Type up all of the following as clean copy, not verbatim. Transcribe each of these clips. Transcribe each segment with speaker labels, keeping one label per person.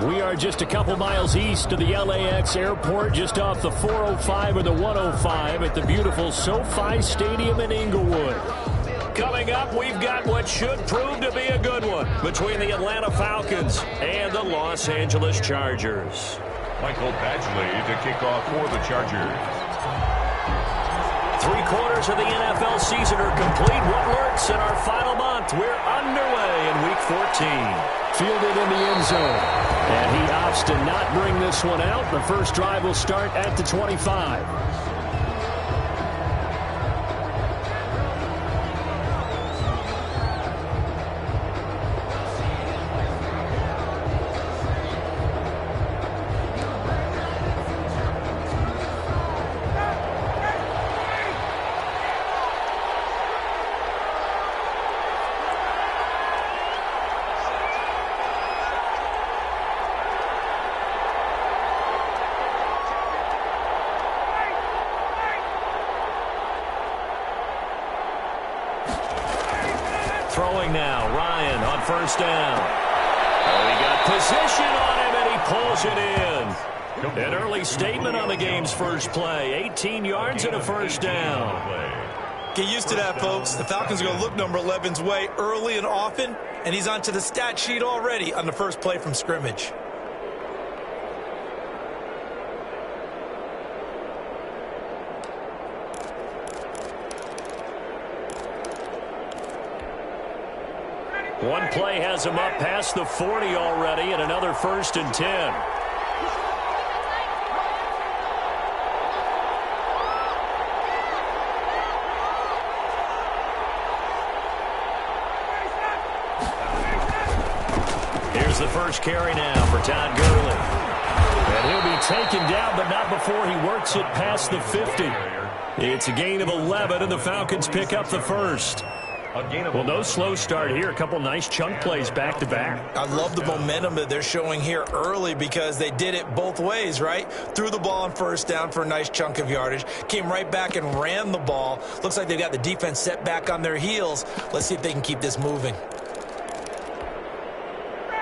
Speaker 1: We are just a couple miles east of the LAX airport, just off the 405 or the 105 at the beautiful SoFi Stadium in Inglewood. Coming up, we've got what should prove to be a good one between the Atlanta Falcons and the Los Angeles Chargers.
Speaker 2: Michael Badgley to kick off for the Chargers.
Speaker 1: 3/4 of the NFL season are complete. What lurks in our final month? We're underway in Week 14. Fielded in the end zone. And he opts to not bring this one out. The first drive will start at the 25. Throwing now, Ryan on first down. Oh, he got position on him, and he pulls it in. An early statement on the game's first play. 18 yards and a first down.
Speaker 3: Get used to that, folks. The Falcons are going to look number 11's way early and often, and he's onto the stat sheet already on the first play from scrimmage.
Speaker 1: One play has him up past the 40 already, and another 1st and 10. Here's the first carry now for Todd Gurley. And he'll be taken down, but not before he works it past the 50. It's a gain of 11, and the Falcons pick up the first. Well, no slow start here. A couple nice chunk plays back-to-back.
Speaker 3: I love the momentum that they're showing here early because they did it both ways, right? Threw the ball on first down for a nice chunk of yardage. Came right back and ran the ball. Looks like they've got the defense set back on their heels. Let's see if they can keep this moving.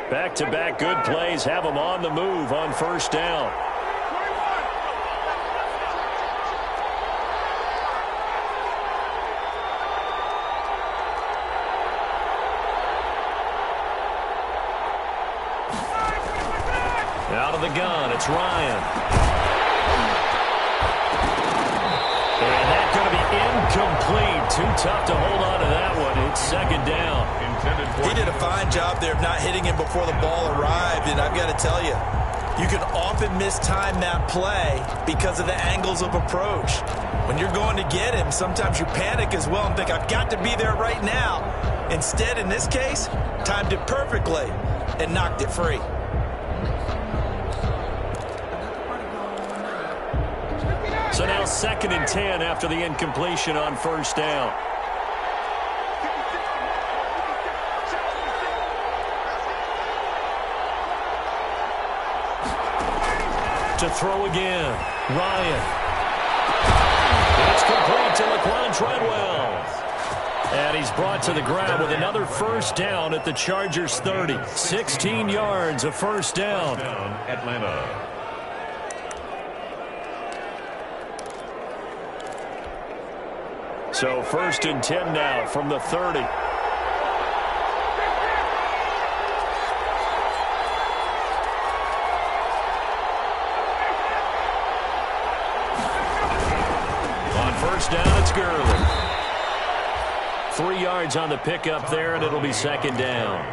Speaker 1: Back-to-back good plays have them on the move on first down. Out of the gun, it's Ryan. And that's going to be incomplete. Too tough to hold on to that one. It's second down.
Speaker 3: He did a fine job there of not hitting him before the ball arrived, and I've got to tell you, you can often mistime that play because of the angles of approach. When you're going to get him, sometimes you panic as well and think, I've got to be there right now. Instead, in this case, timed it perfectly and knocked it free.
Speaker 1: So now 2nd and 10 after the incompletion on first down. To throw again, Ryan. It's complete to Laquan Treadwell. And he's brought to the ground with another first down at the Chargers 30. 16 yards of first down.
Speaker 2: Atlanta.
Speaker 1: So 1st and 10 now from the 30. On first down, it's Gurley. 3 yards on the pickup there, and it'll be second down.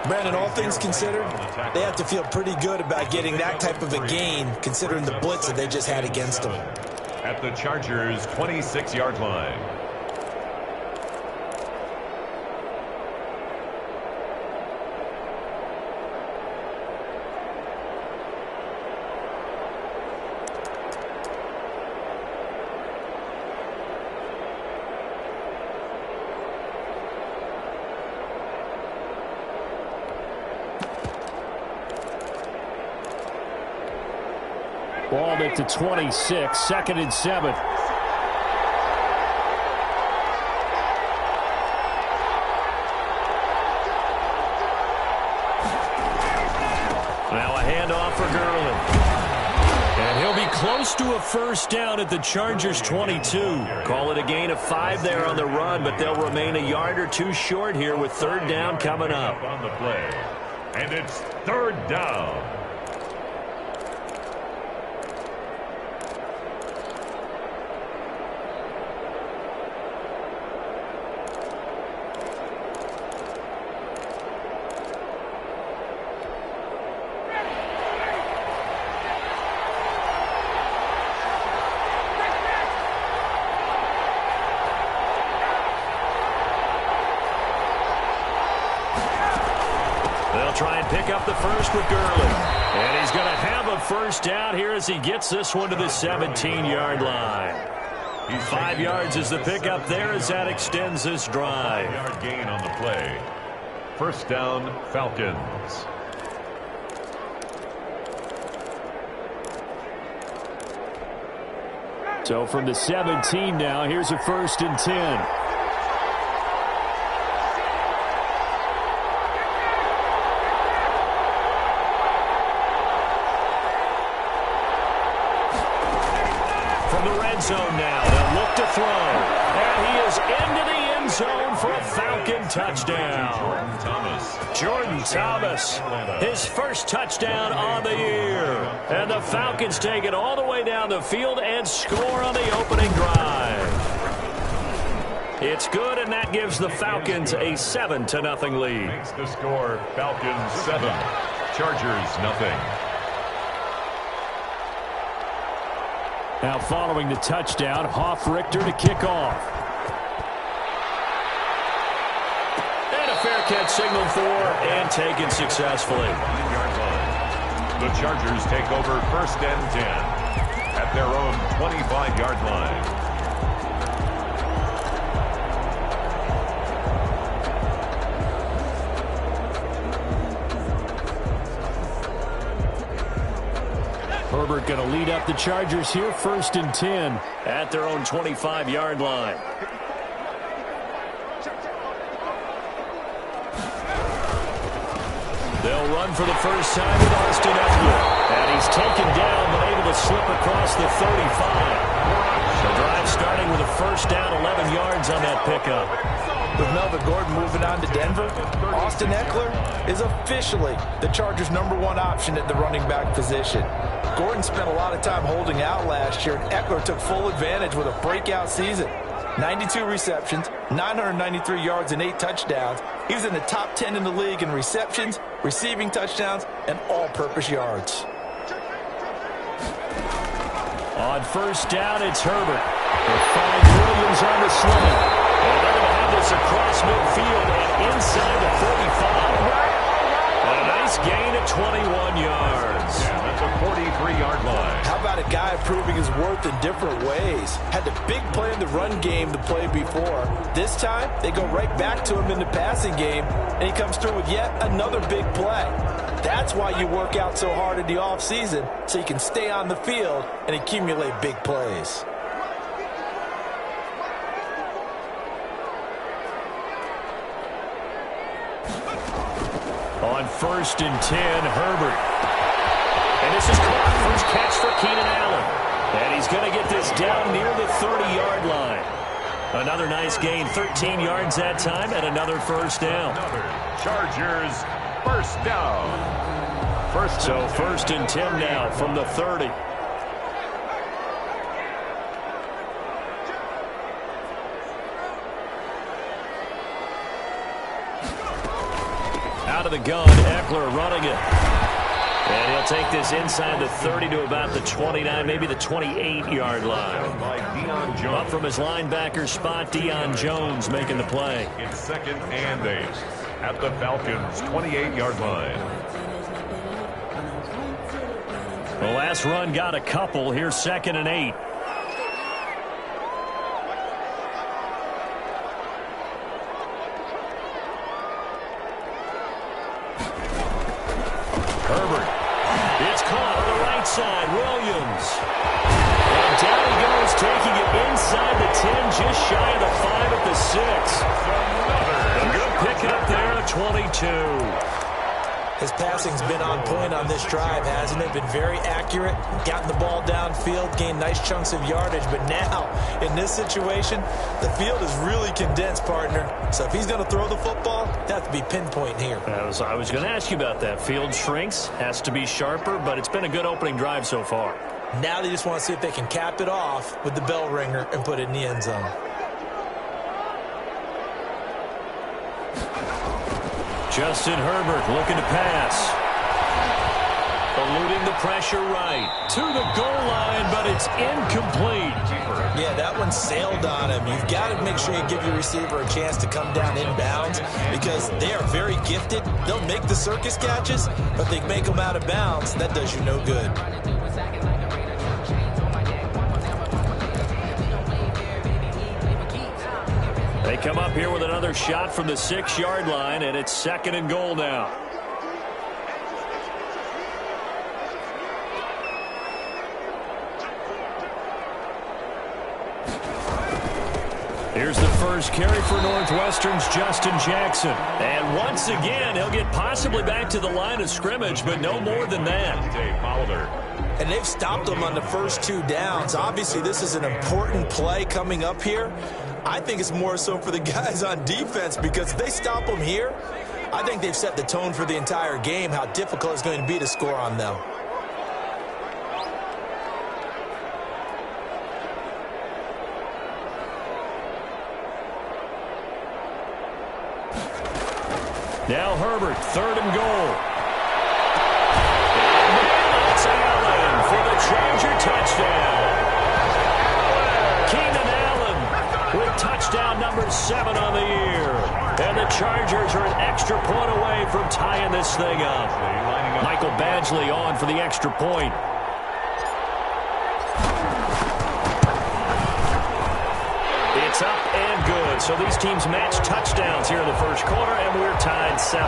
Speaker 3: Brandon, all things considered, they have to feel pretty good about getting that type of a gain, considering the blitz that they just had against them.
Speaker 2: At the Chargers' 26-yard line.
Speaker 1: Ball at the 26, 2nd and 7. Now a handoff for Gurley. And he'll be close to a first down at the Chargers' 22. Call it a gain of 5 there on the run, but they'll remain a yard or two short here with third down coming up.
Speaker 2: On the play. And it's third down.
Speaker 1: Try and pick up the first with Gurley. And he's going to have a first down here as he gets this one to the 17-yard line. 5 yards is the pickup there as that extends this drive.
Speaker 2: 5-yard gain on the play. First down, Falcons.
Speaker 1: So from the 17 now, here's a 1st and 10. Zone now. They'll look to throw. And he is into the end zone for a Falcon touchdown. Jordan Thomas, his first touchdown on the year. And the Falcons take it all the way down the field and score on the opening drive. It's good, and that gives the Falcons a 7-0 lead.
Speaker 2: Makes the score Falcons 7, Chargers nothing.
Speaker 1: Now following the touchdown, Richter to kick off. And a fair catch signaled for and taken successfully.
Speaker 2: 5-yard line. The Chargers take over 1st and 10 at their own 25-yard line.
Speaker 1: Herbert going to lead up the Chargers here, 1st and 10 at their own 25-yard line. They'll run for the first time with Austin Eckler. And he's taken down but able to slip across the 35. The drive starting with a first down, 11 yards on that pickup.
Speaker 3: With Melvin Gordon moving on to Denver, Austin Eckler is officially the Chargers' #1 option at the running back position. Gordon spent a lot of time holding out last year, and Eckler took full advantage with a breakout season. 92 receptions, 993 yards, and 8 touchdowns. He was in the top 10 in the league in receptions, receiving touchdowns, and all-purpose yards.
Speaker 1: On first down, it's Herbert. They find Williams on the sling. And they're going to have this across midfield and inside the 35. A nice gain of 21 yards.
Speaker 2: And at the 43-yard line.
Speaker 3: How about a guy proving his worth in different ways? Had the big play in the run game the play before. This time, they go right back to him in the passing game, and he comes through with yet another big play. That's why you work out so hard in the offseason, so you can stay on the field and accumulate big plays.
Speaker 1: On 1st and 10, Herbert. And this is caught. First catch for Keenan Allen. And he's going to get this down near the 30-yard line. Another nice gain, 13 yards that time, and another first down.
Speaker 2: Chargers first down.
Speaker 1: So 1st and 10 now from the 30. Out of the gun, Eckler running it. And he'll take this inside the 30 to about the 29, maybe the 28-yard line. Up from his linebacker spot, Deion Jones making the play.
Speaker 2: It's 2nd and 8 at the Falcons' 28-yard line.
Speaker 1: The last run got a couple. Here's 2nd and 8. Herbert. It's caught on the right side. Williams. And down he goes, taking it inside the 10, just shy of the 5 at the 6. A good pick up there at 22.
Speaker 3: His passing's been on point on this drive, hasn't it? Been very accurate, gotten the ball downfield, gained nice chunks of yardage. But now, in this situation, the field is really condensed, partner. So if he's going to throw the football, it has to be pinpoint here.
Speaker 1: I was going to ask you about that. Field shrinks, has to be sharper, but it's been a good opening drive so far.
Speaker 3: Now they just want to see if they can cap it off with the bell ringer and put it in the end zone.
Speaker 1: Justin Herbert looking to pass. Eluding the pressure right. To the goal line, but it's incomplete.
Speaker 3: Yeah, that one sailed on him. You've got to make sure you give your receiver a chance to come down inbounds because they are very gifted. They'll make the circus catches, but they make them out of bounds. That does you no good.
Speaker 1: They come up here with another shot from the 6-yard line, and it's 2nd and goal now. Here's the first carry for Northwestern's Justin Jackson. And once again, he'll get possibly back to the line of scrimmage, but no more than that.
Speaker 3: And they've stopped them on the first 2 downs. Obviously, this is an important play coming up here. I think it's more so for the guys on defense because if they stop them here, I think they've set the tone for the entire game, how difficult it's going to be to score on them.
Speaker 1: Now Herbert, 3rd and goal. And it's Allen for the Charger touchdown. Keenan Allen with touchdown number 7 on the year. And the Chargers are an extra point away from tying this thing up. Michael Badgley on for the extra point. It's up and good. So these teams match touchdowns here in the first quarter, and we're tied 7-7.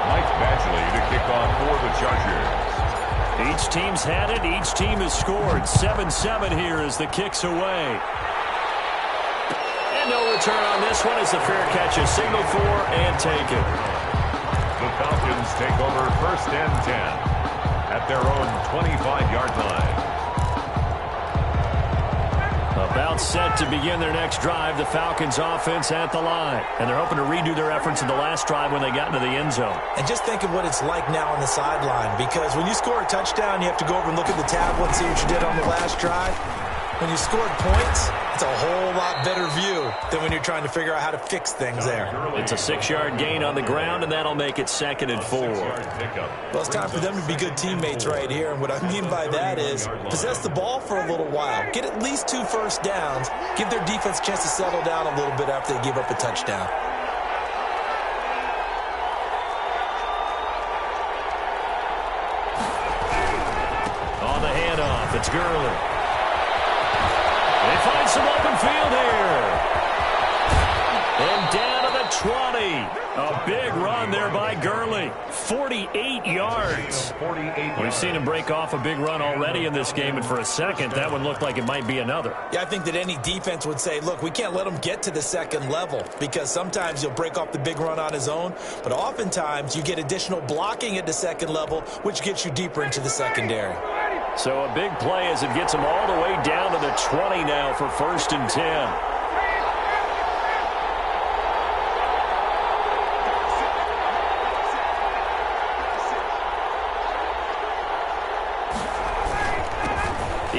Speaker 2: Mike Badgley to kick off for the Chargers.
Speaker 1: Each team's had it. Each team has scored. 7-7 here as the kick's away. And no return on this one as the fair catch is signaled for and taken.
Speaker 2: The Falcons take over 1st and 10 at their own 25-yard line.
Speaker 1: About set to begin their next drive, the Falcons offense at the line. And they're hoping to redo their efforts in the last drive when they got into the end zone.
Speaker 3: And just think of what it's like now on the sideline because when you score a touchdown, you have to go over and look at the tablet and see what you did on the last drive. When you scored points, it's a whole lot better view than when you're trying to figure out how to fix things there.
Speaker 1: It's a 6-yard gain on the ground, and that'll make it 2nd and 4.
Speaker 3: Well, it's time for them to be good teammates right here, and what I mean by that is possess the ball for a little while, get at least 2 first downs, give their defense a chance to settle down a little bit after they give up a touchdown.
Speaker 1: On the handoff, it's Gurley. They find some open field here. And down to the 20. A big run there by Gurley. 48 yards. We've seen him break off a big run already in this game, and for a second, that one looked like it might be another.
Speaker 3: Yeah, I think that any defense would say, look, we can't let him get to the 2nd level because sometimes he'll break off the big run on his own, but oftentimes you get additional blocking at the 2nd level, which gets you deeper into the secondary.
Speaker 1: So a big play as it gets him all the way down to the 20 now for 1st and 10.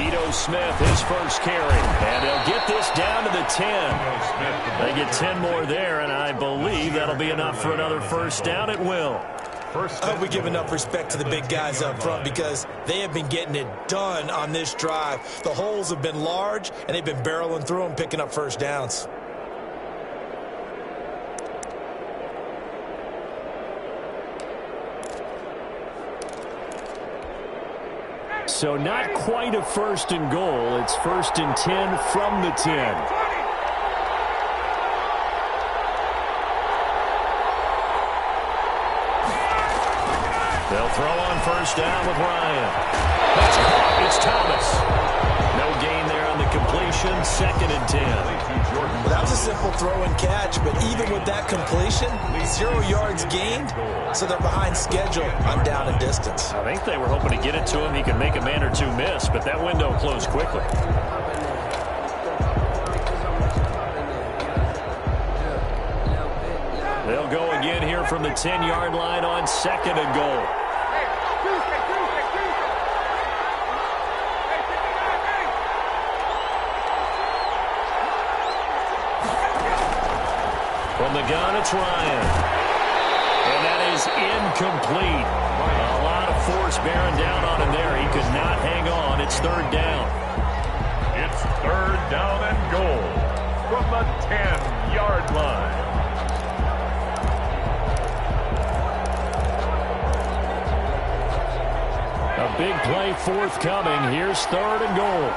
Speaker 1: Ito Smith, his first carry. And they'll get this down to the 10. They get 10 more there, and I believe that'll be enough for another first down. It will.
Speaker 3: I hope we give enough respect to the big guys up front because they have been getting it done on this drive. The holes have been large, and they've been barreling through them, picking up first downs.
Speaker 1: So not quite a 1st and goal. It's 1st and 10 from the 10. They'll throw on first down with Ryan. That's caught. It's Thomas. No gain there on the completion. completion, 2nd and 10.
Speaker 3: Well, that was a simple throw and catch, but even with that completion, 0 yards gained, so they're behind schedule on down and distance.
Speaker 1: I think they were hoping to get it to him. He could make a man or two miss, but that window closed quickly. They'll go again here from the 10-yard line on 2nd and goal. From the gun, it's Ryan. And that is incomplete. A lot of force bearing down on him there. He could not hang on. It's 3rd down.
Speaker 2: It's 3rd down and goal from the 10-yard line.
Speaker 1: A big play forthcoming. Here's 3rd and goal.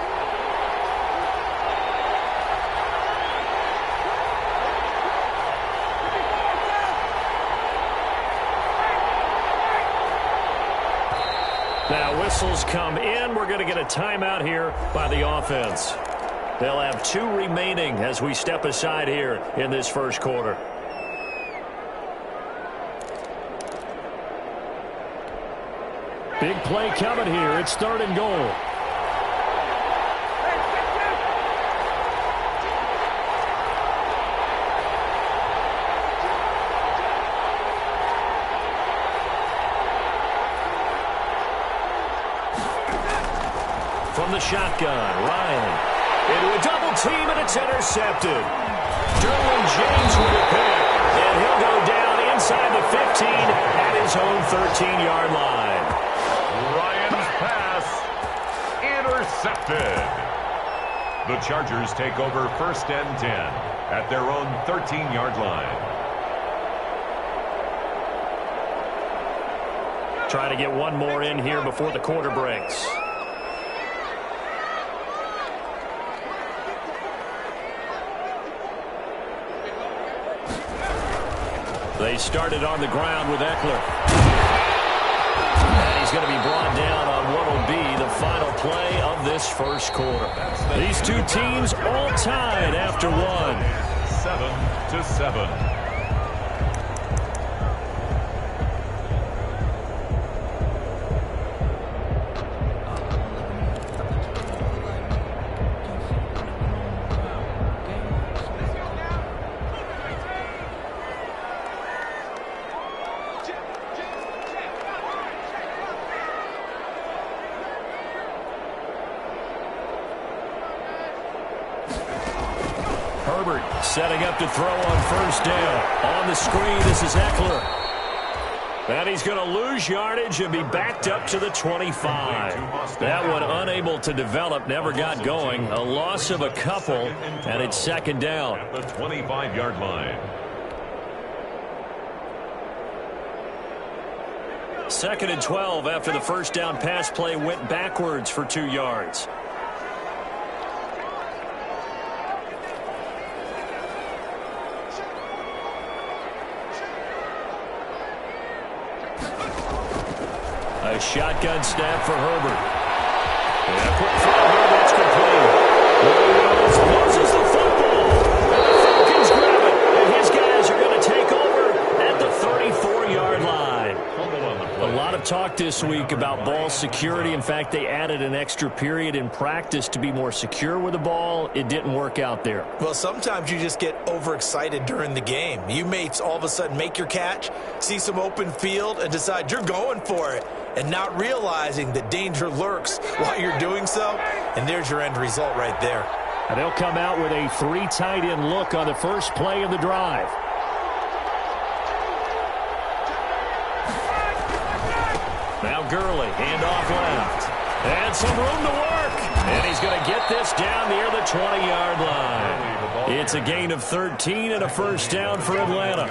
Speaker 1: Now whistles come in. We're going to get a timeout here by the offense. They'll have 2 remaining as we step aside here in this first quarter. Big play coming here. It's 3rd and goal. From the shotgun, Ryan into a double team, and it's intercepted. Derwin James with a pick, and he'll go down inside the 15 at his own 13-yard line.
Speaker 2: Ryan's pass intercepted. The Chargers take over 1st and 10 at their own 13-yard line.
Speaker 1: Try to get one more in here before the quarter breaks. They started on the ground with Eckler. And he's going to be brought down on what will be the final play of this first quarter. These 2 teams all tied after 1.
Speaker 2: 7-7.
Speaker 1: Setting up to throw on 1st down. On the screen, this is Eckler. And he's going to lose yardage and be backed up to the 25. That one unable to develop, never got going. A loss of a couple, and it's 2nd down.
Speaker 2: At the 25-yard line.
Speaker 1: 2nd and 12 after the first down pass play went backwards for 2 yards. A shotgun snap for Herbert. And a quick throw here that's complete. Williams loses the football. And the Falcons grab it. And his guys are going to take over at the 34-yard line. A lot of talk this week about ball security. In fact, they added an extra period in practice to be more secure with the ball. It didn't work out there.
Speaker 3: Well, sometimes you just get overexcited during the game. You may all of a sudden make your catch, see some open field, and decide you're going for it, and not realizing that danger lurks while you're doing so. And there's your end result right there.
Speaker 1: And they'll come out with a 3 tight end look on the first play of the drive. Now Gurley, handoff left. And some room to work. And he's going to get this down near the 20-yard line. It's a gain of 13 and a first down for Atlanta.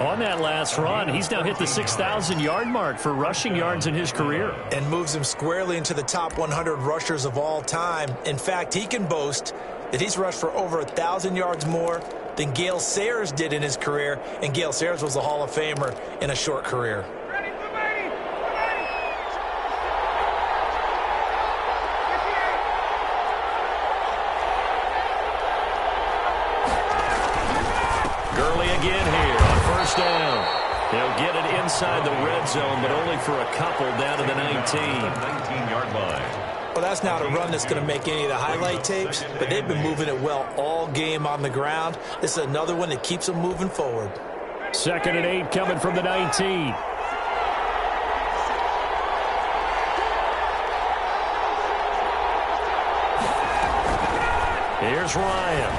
Speaker 1: On that last run, he's now hit the 6,000-yard mark for rushing yards in his career.
Speaker 3: And moves him squarely into the top 100 rushers of all time. In fact, he can boast that he's rushed for over 1,000 yards more than Gale Sayers did in his career. And Gale Sayers was a Hall of Famer in a short career.
Speaker 1: again here on first down. They'll get it inside the red zone, but only for a couple down to the 19.
Speaker 2: 19-yard line.
Speaker 3: Well, that's not a run that's going to make any of the highlight tapes, but they've been moving it well all game on the ground. This is another one that keeps them moving forward.
Speaker 1: 2nd and 8 coming from the 19. Here's Ryan.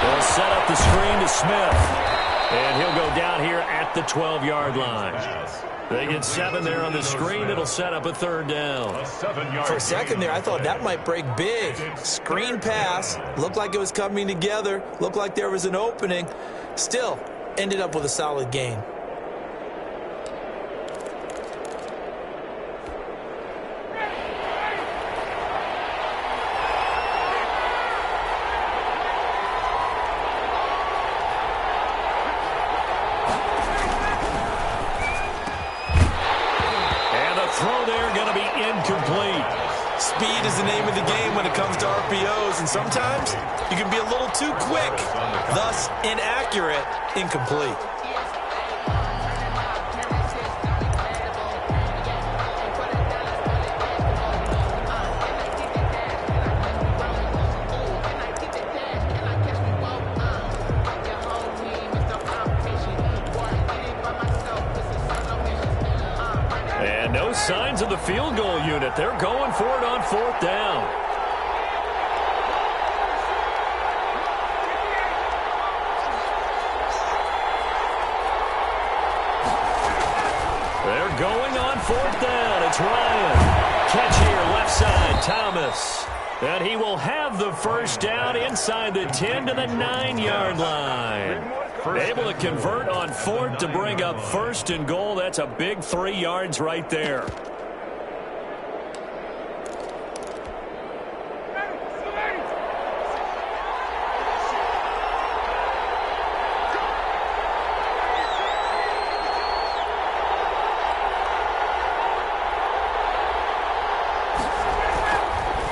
Speaker 1: They'll set up the screen to Smith. And he'll go down here at the 12-yard line. They get 7 there on the screen. It'll set up a 3rd down.
Speaker 3: For a second there, I thought that might break big. Screen pass. Looked like it was coming together. Looked like there was an opening. Still, ended up with a solid gain. Speed is the name of the game when it comes to RPOs, and sometimes you can be a little too quick, thus inaccurate, incomplete.
Speaker 1: No signs of the field goal unit. They're going for it on 4th down. They're going on 4th down. It's Ryan. Catch here, left side, Thomas. And he will have the first down inside the 10 to the 9-yard line. Able to convert on 4th to bring up 1st and goal. That's a big 3 yards right there.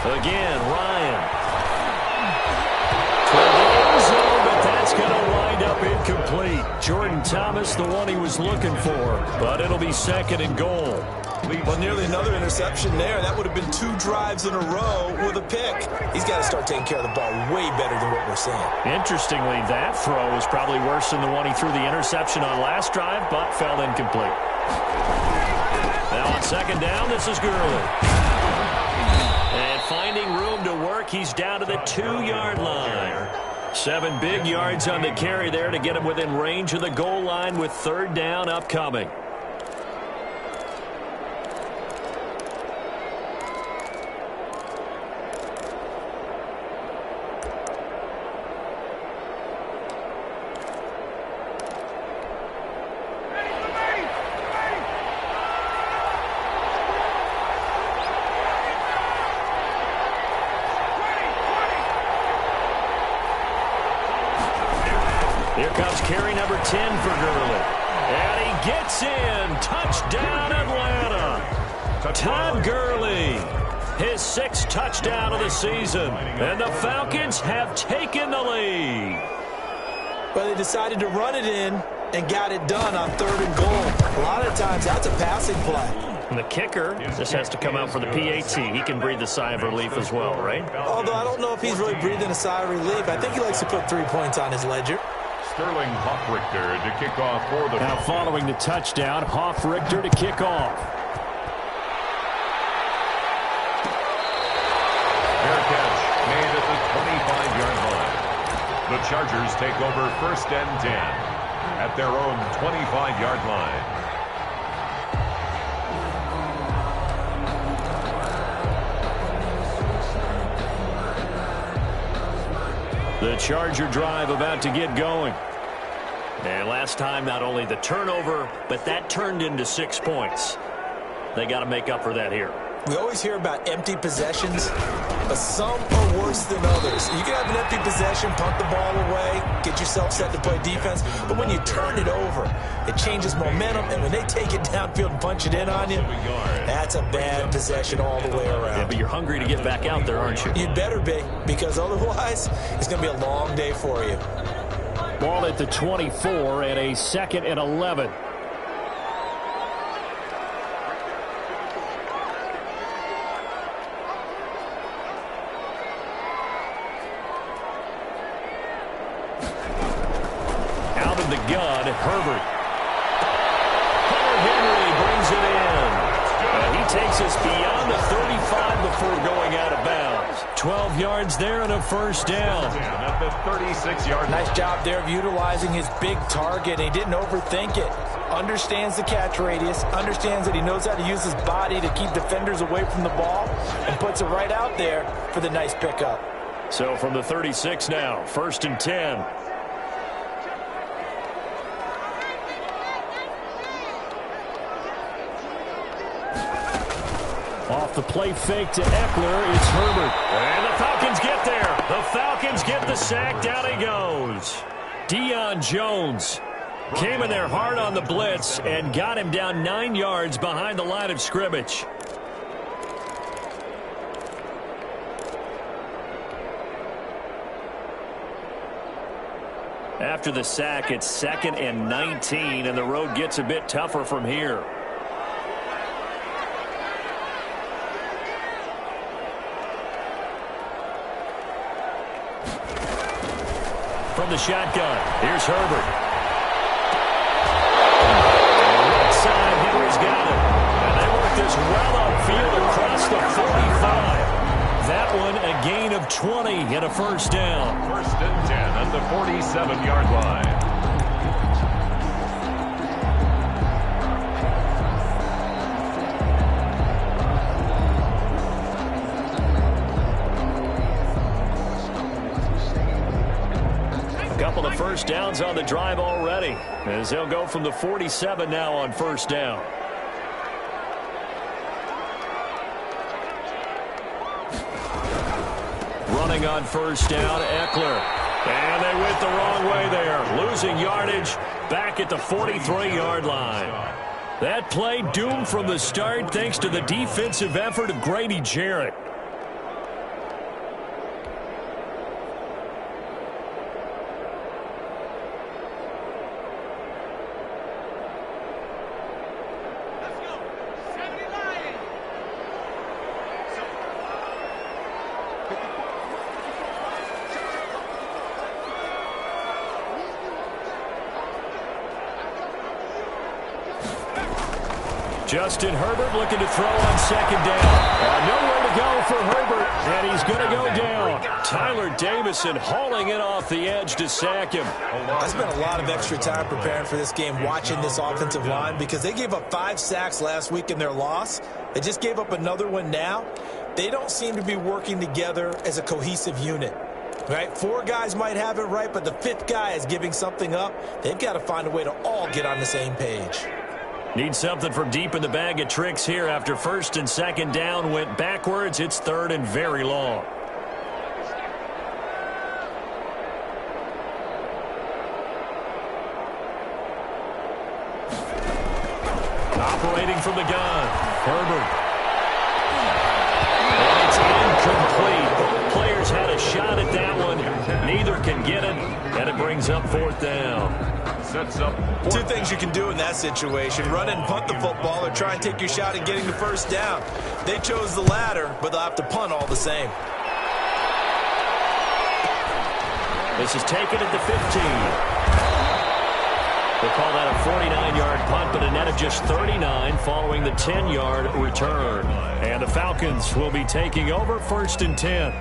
Speaker 1: Again, Ryan. That's going to wind up incomplete. Jordan Thomas, the one he was looking for, but it'll be 2nd and goal.
Speaker 3: Well, nearly another interception there. That would have been 2 drives in a row with a pick. He's got to start taking care of the ball way better than what we're seeing.
Speaker 1: Interestingly, that throw was probably worse than the one he threw the interception on last drive, but fell incomplete. Now on 2nd down, this is Gurley. And finding room to work, he's down to the 2-yard line. 7 big yards on the carry there to get him within range of the goal line with 3rd down upcoming. Here comes carry number 10 for Gurley. And he gets in. Touchdown, Atlanta. Todd Gurley, his 6th touchdown of the season. And the Falcons have taken the lead.
Speaker 3: Well, they decided to run it in and got it done on 3rd and goal. A lot of times, that's a passing play.
Speaker 1: And the kicker just has to come out for the PAT. He can breathe a sigh of relief as well, right?
Speaker 3: Although I don't know if he's really breathing a sigh of relief. I think he likes to put 3 points on his ledger.
Speaker 2: Sterling Hoffrichter to kick off for the...
Speaker 1: Now following the touchdown, Hoffrichter to kick off.
Speaker 2: Fair catch made at the 25-yard line. The Chargers take over 1st and 10 at their own 25-yard line.
Speaker 1: The Charger drive about to get going. And last time, not only the turnover, but that turned into 6 points. They got to make up for that here.
Speaker 3: We always hear about empty possessions, but some are worse than others. You can have an empty possession, punt the ball away, get yourself set to play defense, but when you turn it over, it changes momentum, and when they take it downfield and punch it in on you, that's a bad possession all the way around.
Speaker 1: Yeah, but you're hungry to get back out there, aren't you?
Speaker 3: You'd better be, because otherwise, it's going to be a long day for you.
Speaker 1: Ball at the 24 and a 2nd and 11. Out of the gun, Herbert. Henry brings it in. He takes us beyond the 35 before going out of bounds. 12 yards there and a first down.
Speaker 2: At the 36-yard line.
Speaker 3: Nice job there of utilizing his big target. He didn't overthink it. Understands the catch radius. Understands that he knows how to use his body to keep defenders away from the ball. And puts it right out there for the nice pickup.
Speaker 1: So from the 36 now, 1st and 10. Off the play fake to Eckler, it's Herbert. And the Falcons get there. The Falcons get the sack. Down he goes. Deion Jones came in there hard on the blitz and got him down 9 yards behind the line of scrimmage. After the sack, it's 2nd and 19, and the road gets a bit tougher from here. From the shotgun, here's Herbert. Right side, Henry's got it. And they work this well upfield across the 45. That one a gain of 20 and a first down.
Speaker 2: 1st and 10 at the 47-yard line.
Speaker 1: Couple of first downs on the drive already, as they'll go from the 47 now on first down. Running on first down, Eckler. And they went the wrong way there, losing yardage back at the 43-yard line. That play doomed from the start thanks to the defensive effort of Grady Jarrett. Justin Herbert looking to throw on 2nd down. Nowhere to go for Herbert, and he's going to go down. Tyler Davison hauling it off the edge to sack him.
Speaker 3: I spent a lot of extra time preparing for this game, watching this offensive line, because they gave up 5 sacks last week in their loss. They just gave up another one now. They don't seem to be working together as a cohesive unit. Right? 4 guys might have it right, but the 5th guy is giving something up. They've got to find a way to all get on the same page.
Speaker 1: Need something from deep in the bag of tricks here after 1st and 2nd down went backwards. It's 3rd and very long. Operating from the gun, Herbert. And it's incomplete. Players had a shot at that one. Neither can get it, and it brings up 4th down.
Speaker 2: Sets up
Speaker 3: 2 things you can do in that situation: run and punt the football, or try and take your shot at getting the first down. They chose the latter, but they'll have to punt all the same.
Speaker 1: This is taken at the 15. We'll call that a 49-yard punt, but a net of just 39 following the 10-yard return. And the Falcons will be taking over 1st and 10.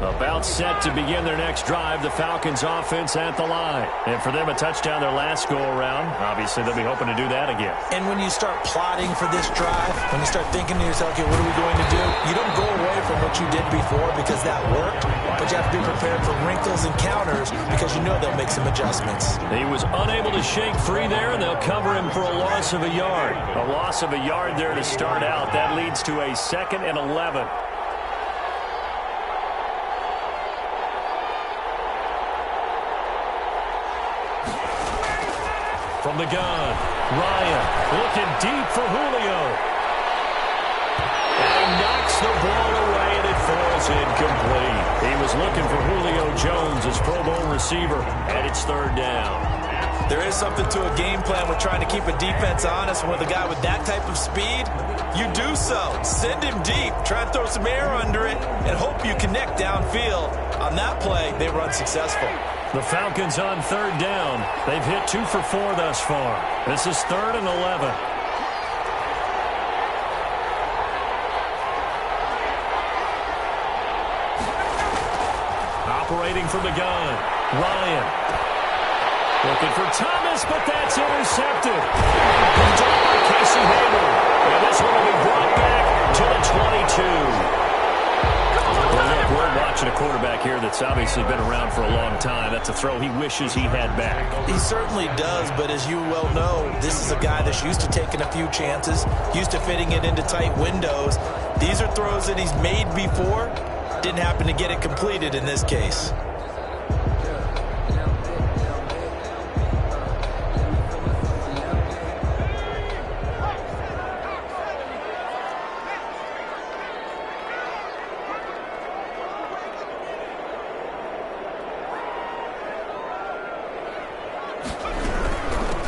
Speaker 1: About set to begin their next drive, the Falcons offense at the line. And for them, a touchdown their last go-around. Obviously, they'll be hoping to do that again.
Speaker 3: And when you start plotting for this drive, when you start thinking to yourself, okay, what are we going to do? You don't go away from what you did before because that worked, but you have to be prepared for wrinkles and counters because you know they'll make some adjustments.
Speaker 1: He was unable to shake free there, and they'll cover him for a loss of a yard. A loss of a yard there to start out. That leads to a 2nd and 11. From the gun, Ryan looking deep for Julio. And he knocks the ball away, and it falls incomplete. He was looking for Julio Jones, his Pro Bowl receiver, and it's third down.
Speaker 3: There is something to a game plan with trying to keep a defense honest. With a guy with that type of speed, you do so. Send him deep, try and throw some air under it, and hope you connect downfield. On that play, they were unsuccessful.
Speaker 1: The Falcons on third down. They've hit 2 for 4 thus far. This is 3rd and 11. Operating from the gun, Ryan. Looking for Thomas, but that's intercepted. Picked up by Casey Hayward. And this one will be brought back to the 22. Well, look, we're watching a quarterback here that's obviously been around for a long time. That's a throw he wishes he had back.
Speaker 3: He certainly does, but as you well know, this is a guy that's used to taking a few chances, used to fitting it into tight windows. These are throws that he's made before. Didn't happen to get it completed in this case.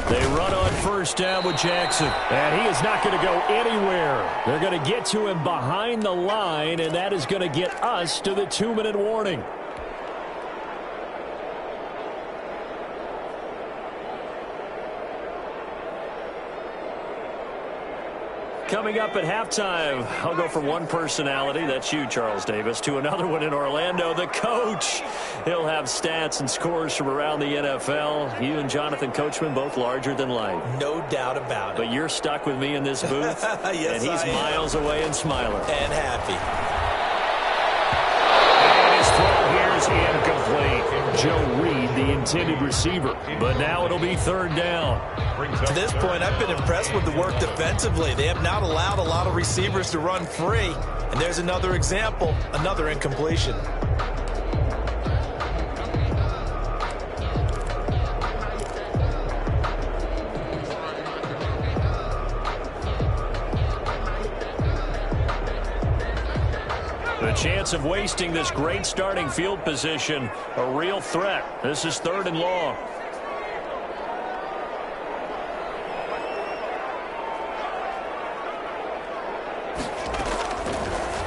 Speaker 1: They run on first down with Jackson, and he is not going to go anywhere. They're going to get to him behind the line, and that is going to get us to the 2-minute warning. Coming up at halftime, I'll go from one personality, that's you, Charles Davis, to another one in Orlando, the coach. He'll have stats and scores from around the NFL. You and Jonathan Coachman, both larger than life.
Speaker 3: No doubt about it.
Speaker 1: But you're stuck with me in this booth,
Speaker 3: yes,
Speaker 1: and he's miles away and smiling.
Speaker 3: And happy.
Speaker 1: And his throw here is incomplete. Joe Reed, the intended receiver. But now it'll be third down.
Speaker 3: To this point, I've been impressed with the work defensively. They have not allowed a lot of receivers to run free. And there's another example, another incompletion.
Speaker 1: The chance of wasting this great starting field position, a real threat. This is 3rd and long.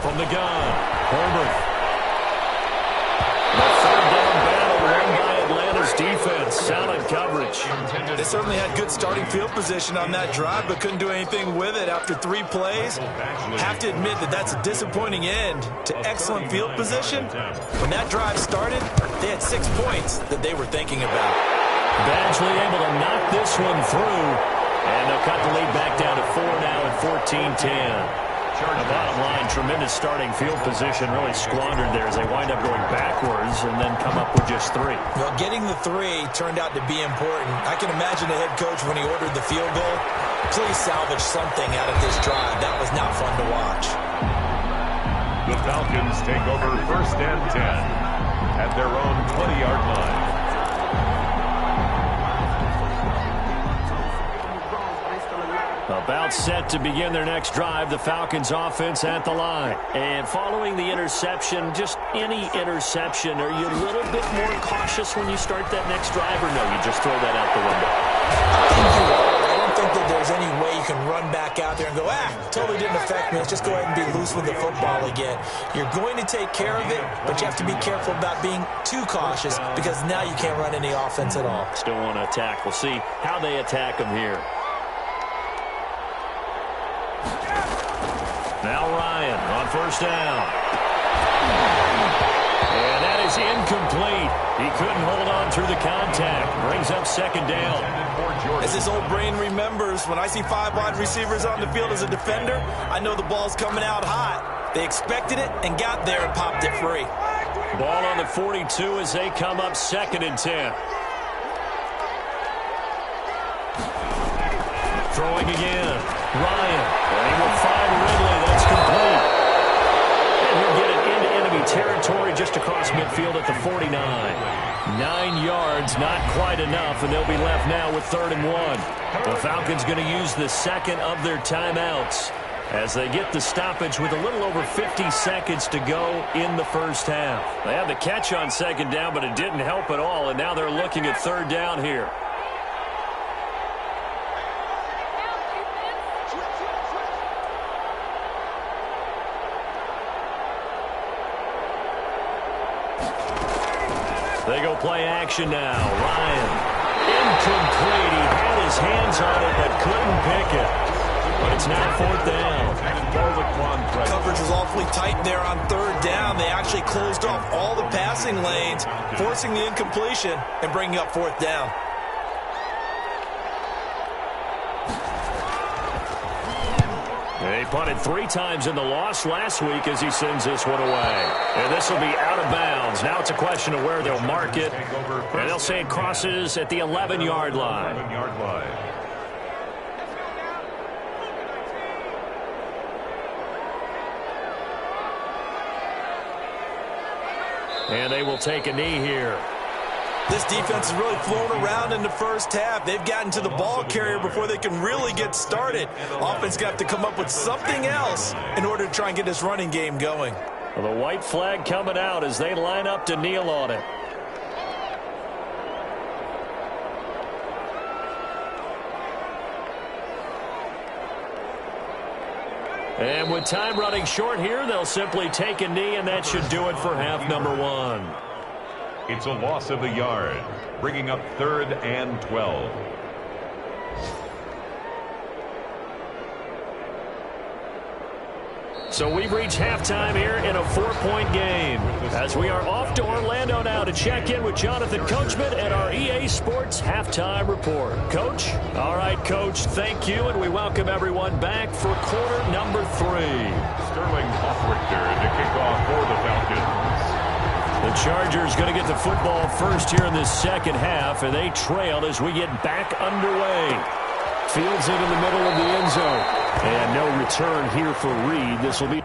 Speaker 1: From the gun, Herbert. The 3rd down battle won by Atlanta's defense. Solid coverage.
Speaker 3: They certainly had good starting field position on that drive, but couldn't do anything with it after 3 plays. Have to admit that that's a disappointing end to excellent field position. When that drive started, they had 6 points that they were thinking about.
Speaker 1: Badgley able to knock this one through, and they'll cut the lead back down to 4 now at 14-10. The bottom line, tremendous starting field position, really squandered there as they wind up going backwards and then come up with just 3.
Speaker 3: Well, getting the 3 turned out to be important. I can imagine the head coach when he ordered the field goal. Please salvage something out of this drive. That was not fun to watch.
Speaker 2: The Falcons take over 1st and 10 at their own 20-yard line.
Speaker 1: About set to begin their next drive, the Falcons offense at the line. And following the interception, just any interception, are you a little bit more cautious when you start that next drive, or no, you just throw that out the window?
Speaker 3: I think you are. I don't think that there's any way you can run back out there and go, totally didn't affect me. Let's just go ahead and be loose with the football again. You're going to take care of it, but you have to be careful about being too cautious because now you can't run any offense at all.
Speaker 1: Still want to attack. We'll see how they attack them here. Now Ryan on first down. And that is incomplete. He couldn't hold on through the contact. Brings up 2nd down.
Speaker 3: As his old brain remembers, when I see 5 wide receivers on the field as a defender, I know the ball's coming out hot. They expected it and got there and popped it free.
Speaker 1: Ball on the 42 as they come up 2nd and 10. Throwing again. Ryan. And he will find Ridley. That's complete. And he'll get it into enemy territory just across midfield at the 49. 9 yards, not quite enough, and they'll be left now with 3rd and 1. The Falcons going to use the second of their timeouts as they get the stoppage with a little over 50 seconds to go in the first half. They had the catch on 2nd down, but it didn't help at all, and now they're looking at 3rd down here. They go play action now. Ryan, incomplete. He had his hands on it but couldn't pick it. But it's now 4th down.
Speaker 3: Coverage was awfully tight there on 3rd down. They actually closed off all the passing lanes, forcing the incompletion and bringing up 4th down.
Speaker 1: They punted 3 times in the loss last week as he sends this one away. And this will be out of bounds. Now it's a question of where they'll mark it. And they'll say it crosses at the 11-yard line. And they will take a knee here.
Speaker 3: This defense has really flown around in the first half. They've gotten to the ball carrier before they can really get started. Offense got to come up with something else in order to try and get this running game going.
Speaker 1: Well, the white flag coming out as they line up to kneel on it. And with time running short here, they'll simply take a knee, and that should do it for half number 1.
Speaker 2: It's a loss of a yard, bringing up 3rd and 12.
Speaker 1: So we've reached halftime here in a 4-point game as we are off to Orlando now to check in with Jonathan Coachman and our EA Sports Halftime Report. Coach? All right, Coach, thank you, and we welcome everyone back for quarter number 3.
Speaker 2: Sterling Hoffrichter to kick off for the Falcons.
Speaker 1: The Chargers going to get the football first here in this second half, and they trail as we get back underway. Fields it in the middle of the end zone. And no return here for Reed. This will be...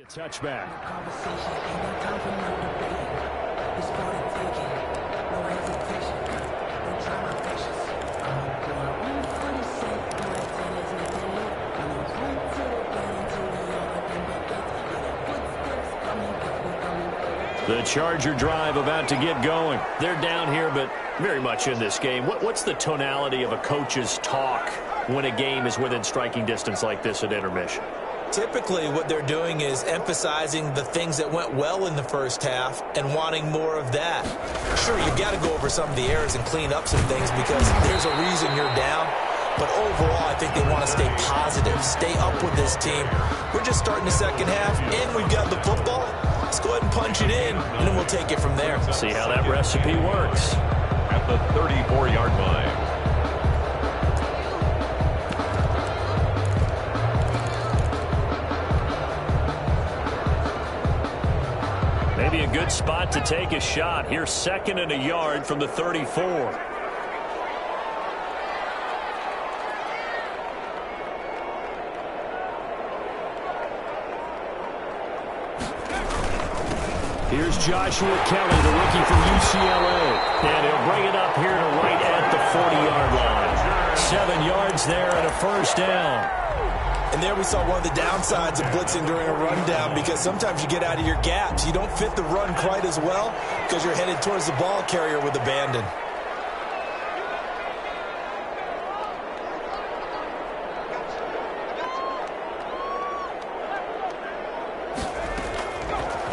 Speaker 1: touchback. The Charger drive about to get going. They're down here, but very much in this game. What's the tonality of a coach's talk when a game is within striking distance like this at intermission?
Speaker 3: Typically, what they're doing is emphasizing the things that went well in the first half and wanting more of that. Sure, you've got to go over some of the errors and clean up some things because there's a reason you're down. But overall, I think they want to stay positive, stay up with this team. We're just starting the second half, and we've got the football. Let's go ahead and punch it in, and then we'll take it from there.
Speaker 1: See how that recipe works.
Speaker 2: At the 34-yard line.
Speaker 1: Maybe a good spot to take a shot. Here's 2nd and a yard from the 34. Here's Joshua Kelly, the rookie from UCLA. And he'll bring it up here to right at the 40-yard line. 7 yards there and a first down.
Speaker 3: And there we saw one of the downsides of blitzing during a rundown because sometimes you get out of your gaps. You don't fit the run quite as well because you're headed towards the ball carrier with abandon.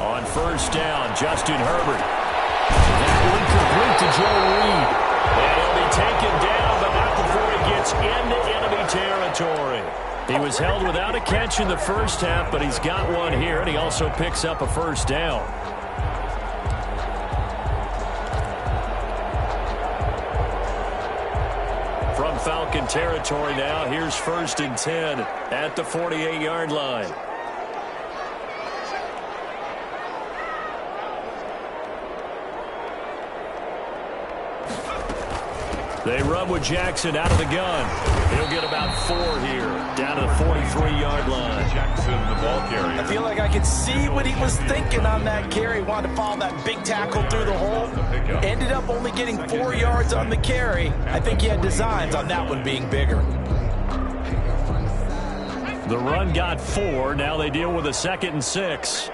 Speaker 1: On first down, Justin Herbert. That incomplete to Joe Reed. And he'll be taken down, but not before he gets into enemy territory. He was held without a catch in the first half, but he's got one here, and he also picks up a first down. From Falcon territory now, here's 1st and 10 at the 48-yard line. They run with Jackson out of the gun. He'll get about 4 here, down to the 43-yard line.
Speaker 2: Jackson, the ball carrier.
Speaker 3: I feel like I could see what he was thinking on that carry. Wanted to follow that big tackle through the hole. Ended up only getting 4 yards on the carry. I think he had designs on that one being bigger.
Speaker 1: The run got 4. Now they deal with a 2nd and 6.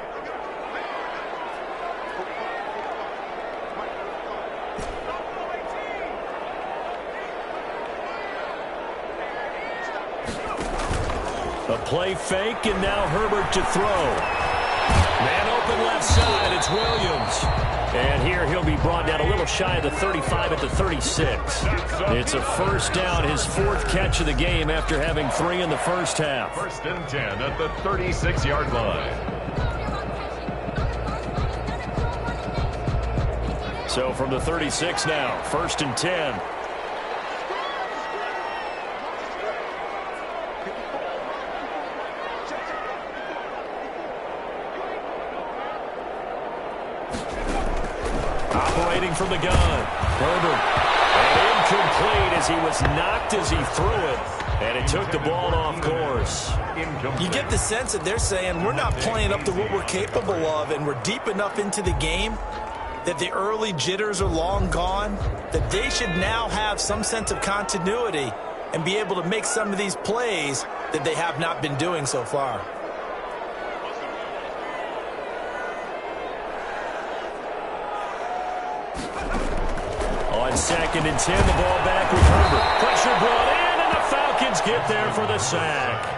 Speaker 1: A play fake, and now Herbert to throw. Man open left side, it's Williams. And here he'll be brought down a little shy of the 35 at the 36. It's a first down, his 4th catch of the game after having 3 in the first half.
Speaker 2: 1st and 10 at the 36-yard line.
Speaker 1: So from the 36 now, 1st and 10. Operating from the gun, Herbert. And incomplete as he was knocked as he threw it. And it took the ball off course.
Speaker 3: You get the sense that they're saying we're not playing up to what we're capable of, and we're deep enough into the game that the early jitters are long gone, that they should now have some sense of continuity and be able to make some of these plays that they have not been doing so far.
Speaker 1: On 2nd and 10, the ball back with Herbert. Pressure brought in, and the Falcons get there for the sack.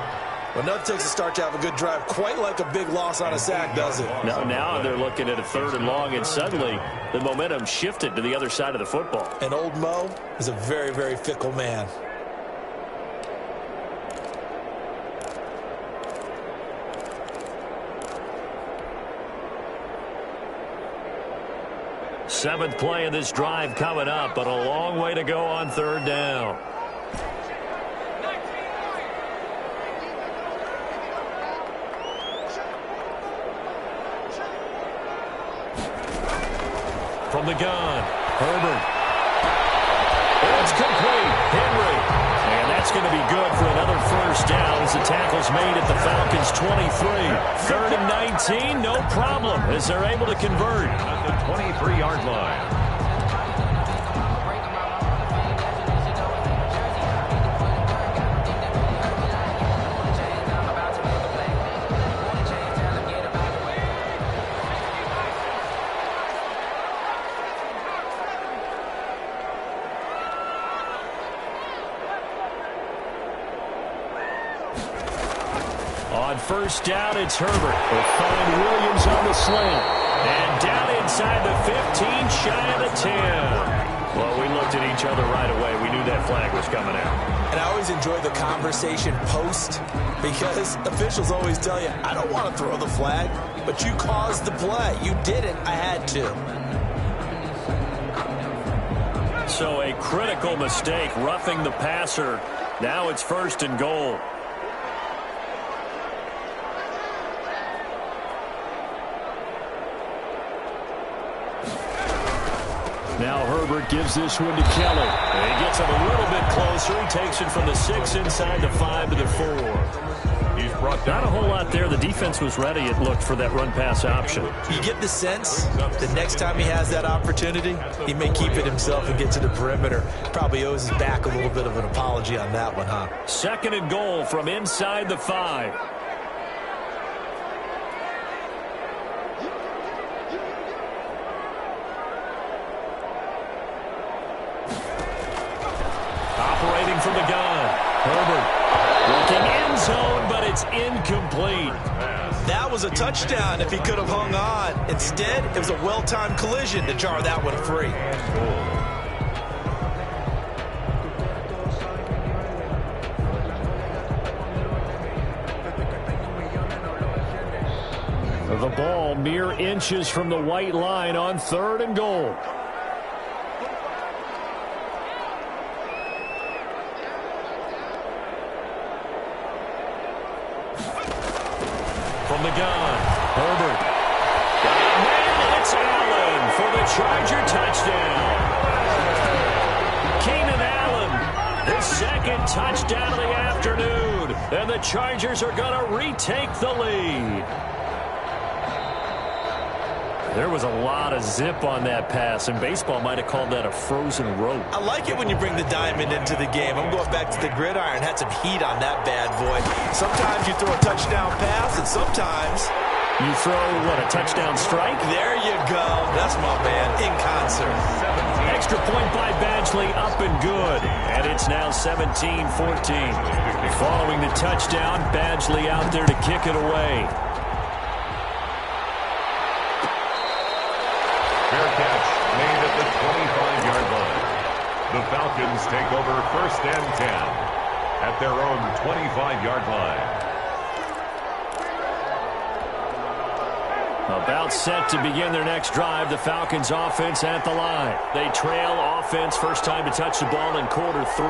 Speaker 3: Well, nothing takes a start to have a good drive quite like a big loss on a sack, does it?
Speaker 1: No, now they're looking at a 3rd and long, and suddenly the momentum shifted to the other side of the football.
Speaker 3: And old Mo is a very, very fickle man.
Speaker 1: Seventh play of this drive coming up, but a long way to go on 3rd down. From the gun, Herbert. It's complete. Henry. And that's going to be good for another first down as the tackle's made at the Falcons' 23. 3rd and 19, no problem as they're able to convert.
Speaker 2: At the 23-yard line.
Speaker 1: On first down, it's Herbert. They'll find Williams on the slant. And down inside the 15, shy of the 10. Well, we looked at each other right away. We knew that flag was coming out.
Speaker 3: And I always enjoy the conversation post because officials always tell you, I don't want to throw the flag, but you caused the play. You did it. I had to.
Speaker 1: So a critical mistake, roughing the passer. Now it's first and goal. Now Herbert gives this one to Kelly. And he gets it a little bit closer. He takes it from the 6 inside the 5 to the 4.
Speaker 2: He's brought down.
Speaker 1: Not a whole lot there. The defense was ready, it looked, for that run-pass option.
Speaker 3: You get the sense the next time he has that opportunity, he may keep it himself and get to the perimeter. Probably owes his back a little bit of an apology on that one, huh?
Speaker 1: Second and goal from inside the 5. Operating from the gun. Herbert looking end zone, but it's incomplete.
Speaker 3: That was a touchdown if he could have hung on. Instead, it was a well-timed collision to jar that one free.
Speaker 1: The ball mere inches from the white line on third and goal. From the gun, Herbert. And it's Allen for the Charger touchdown. Keenan Allen, his second touchdown of the afternoon. And the Chargers are going to retake the lead. There was a lot of zip on that pass, and baseball might have called that a frozen rope.
Speaker 3: I like it when you bring the diamond into the game. I'm going back to the gridiron. Had some heat on that bad boy. Sometimes you throw a touchdown pass, and sometimes
Speaker 1: you throw, what, a touchdown strike?
Speaker 3: There you go. That's my man, in concert.
Speaker 1: Extra point by Badgley, up and good. And it's now 17-14. Following the touchdown, Badgley out there to kick it away.
Speaker 2: Fair catch made at the 25-yard line. The Falcons take over first and 10 at their own 25-yard line.
Speaker 1: About set to begin their next drive. The Falcons offense at the line. They trail offense, first time to touch the ball in quarter 3,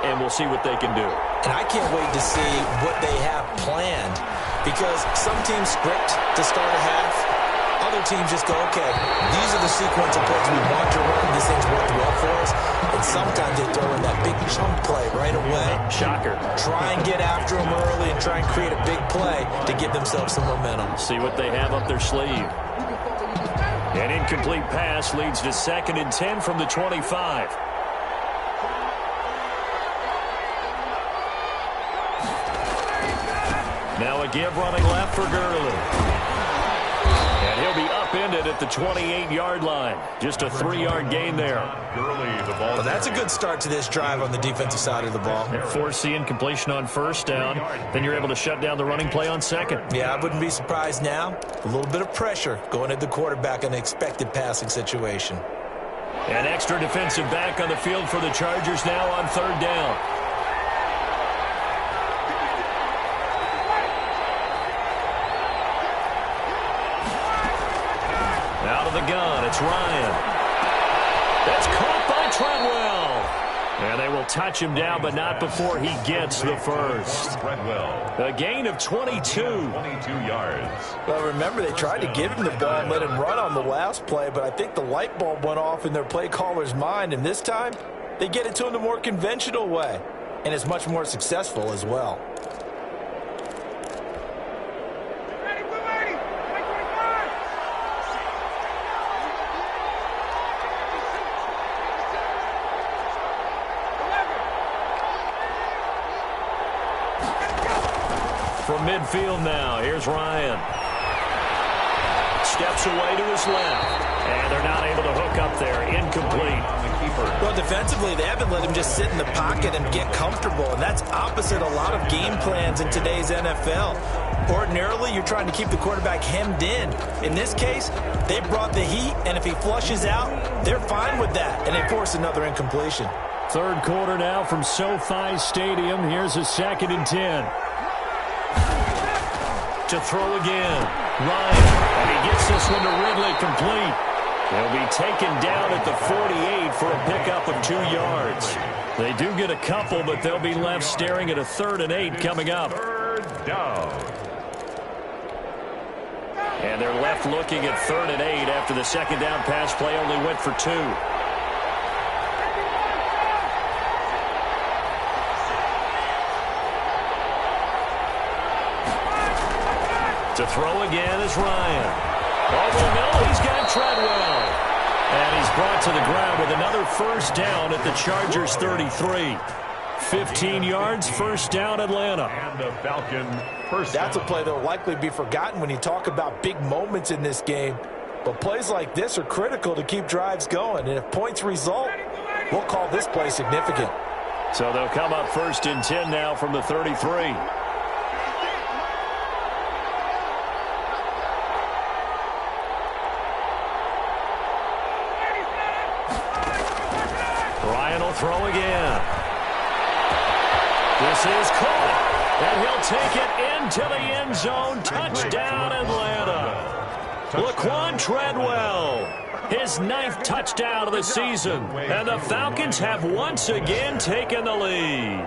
Speaker 1: and we'll see what they can do.
Speaker 3: And I can't wait to see what they have planned because some teams script to start a half. Other teams just go, okay, these are the sequence of plays we want to run. This thing's worked well for us. And sometimes they throw in that big chunk play right away.
Speaker 1: Shocker.
Speaker 3: Try and get after them early and try and create a big play to give themselves some momentum.
Speaker 1: See what they have up their sleeve. An incomplete pass leads to 2nd and 10 from the 25. Now a give running left for Gurley. And he'll be upended at the 28-yard line. Just a 3-yard gain there.
Speaker 2: Gurley, the ball.
Speaker 3: Well, that's a good start to this drive on the defensive side of the ball.
Speaker 1: Force the incompletion on first down. Then you're able to shut down the running play on second.
Speaker 3: Yeah, I wouldn't be surprised now. A little bit of pressure going at the quarterback in an expected passing situation.
Speaker 1: An extra defensive back on the field for the Chargers now on third down. Out of the gun, it's Ryan. That's caught by Treadwell. And they will touch him down, but not before he gets the first.
Speaker 2: Treadwell.
Speaker 1: A gain of 22.
Speaker 2: 22 yards.
Speaker 3: Well, remember, they tried to give him the ball and let him run on the last play, but I think the light bulb went off in their play caller's mind, and this time they get it to him the more conventional way, and it's much more successful as well.
Speaker 1: From midfield now, here's Ryan. Steps away to his left. And they're not able to hook up there. Incomplete.
Speaker 3: Well, defensively, they haven't let him just sit in the pocket and get comfortable, and that's opposite a lot of game plans in today's NFL. Ordinarily, you're trying to keep the quarterback hemmed in. In this case, they brought the heat, and if he flushes out, they're fine with that, and they force another incompletion.
Speaker 1: Third quarter now from SoFi Stadium. Here's a 2nd and 10. To throw again. Ryan. And he gets this one to Ridley complete. They'll be taken down at the 48 for a pickup of 2 yards. They do get a couple, but they'll be left staring at a 3rd and 8 coming up.
Speaker 2: Third down.
Speaker 1: And they're left looking at 3rd and 8 after the second down pass play only went for 2. To throw again is Ryan. Over the middle, he's got Treadwell. And he's brought to the ground with another first down at the Chargers' 33. 15 yards, first down, Atlanta.
Speaker 2: And the Falcon first
Speaker 3: That's
Speaker 2: down.
Speaker 3: a play that will likely be forgotten when you talk about big moments in this game. But plays like this are critical to keep drives going. And if points result, we'll call this play significant.
Speaker 1: So they'll come up 1st and 10 now from the 33. Ryan will throw again. This is caught, and he'll take it into the end zone. Touchdown, Atlanta. Laquan Treadwell, his 9th touchdown of the season, and the Falcons have once again taken the lead.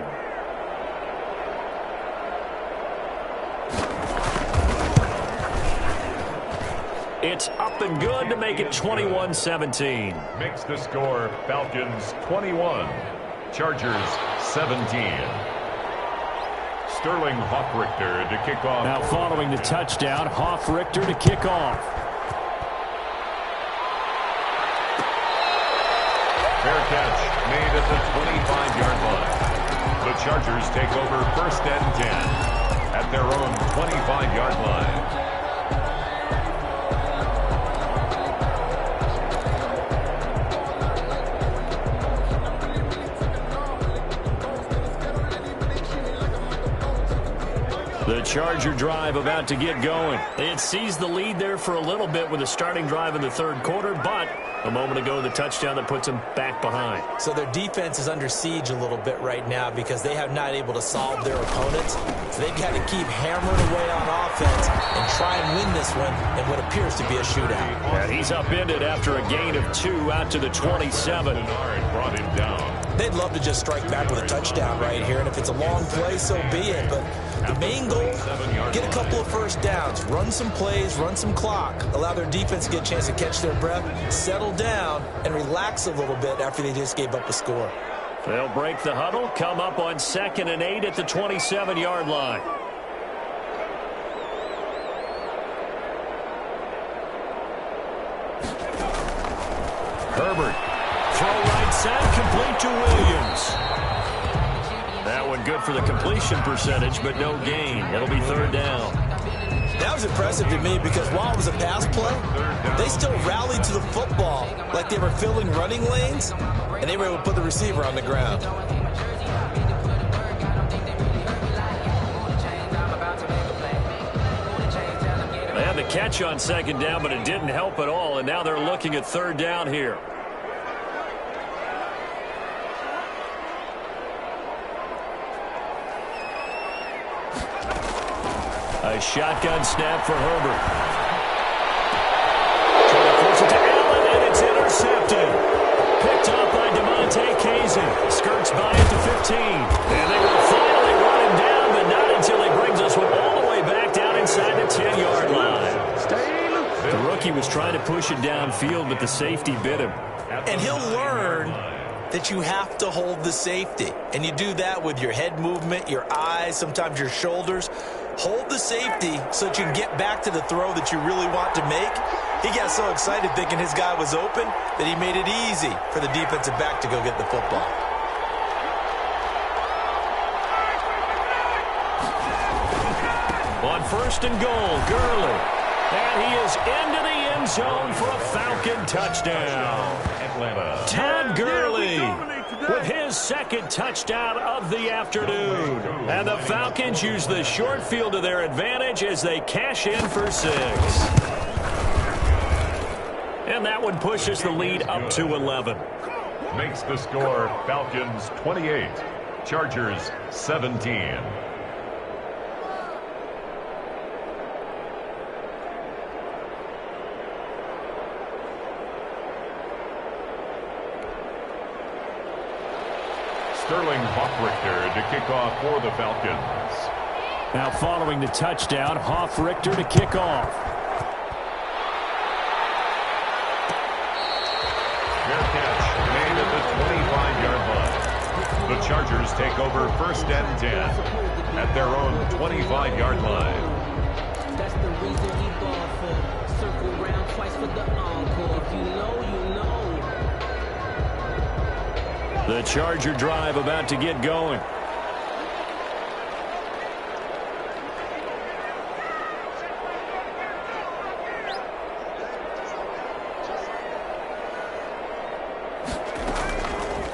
Speaker 1: It's up and good to make it 21-17.
Speaker 2: Makes the score Falcons 21, Chargers 17. Sterling Hoffrichter to kick off.
Speaker 1: Now following the touchdown, Hoffrichter to kick off.
Speaker 2: Fair catch made at the 25-yard line. The Chargers take over 1st and 10 at their own 25-yard line.
Speaker 1: The Charger drive about to get going. It seized the lead there for a little bit with a starting drive in the 3rd quarter, but a moment ago the touchdown that puts them back behind.
Speaker 3: So their defense is under siege a little bit right now because they have not able to solve their opponents. So they've got to keep hammering away on offense and try and win this one in what appears to be a shootout.
Speaker 1: And he's upended after a gain of 2 out to the 27.
Speaker 2: Bernard brought him down.
Speaker 3: They'd love to just strike back with a touchdown right here, and if it's a long play, so be it. But the main goal, get a couple of first downs, run some plays, run some clock, allow their defense to get a chance to catch their breath, settle down, and relax a little bit after they just gave up a score.
Speaker 1: They'll break the huddle, come up on 2nd and 8 at the 27-yard line. Herbert, throw right side, complete to Williams. That one good for the completion percentage, but no gain. It'll be 3rd down.
Speaker 3: That was impressive to me because while it was a pass play, they still rallied to the football like they were filling running lanes, and they were able to put the receiver on the ground.
Speaker 1: They had the catch on 2nd down, but it didn't help at all, and now they're looking at 3rd down here. A shotgun snap for Herbert. Trying to force it to Allen, and it's intercepted. Picked up by DeMonte Kazin. Skirts by at the 15. And they will finally run him down, but not until he brings us one all the way back down inside the 10-yard line. The rookie was trying to push it downfield, but the safety bit him.
Speaker 3: And he'll learn that you have to hold the safety. And you do that with your head movement, your eyes, sometimes your shoulders. Hold the safety so that you can get back to the throw that you really want to make. He got so excited thinking his guy was open that he made it easy for the defensive back to go get the football.
Speaker 1: On 1st and goal, Gurley. And he is into the end zone for a Falcon touchdown.
Speaker 2: Atlanta.
Speaker 1: Todd Gurley with his second touchdown of the afternoon. And the Falcons use the short field to their advantage as they cash in for 6. And that one pushes the lead up to 11.
Speaker 2: Makes the score Falcons 28, Chargers 17. Sterling Hoffrichter to kick off for the Falcons.
Speaker 1: Now following the touchdown, Hoffrichter to kick off.
Speaker 2: Fair catch made at the 25-yard line. The Chargers take over first and 10 at their own 25-yard line.
Speaker 4: That's the reason we ball for. Circle round twice for the encore. If you know, you know.
Speaker 1: The Charger drive about to get going.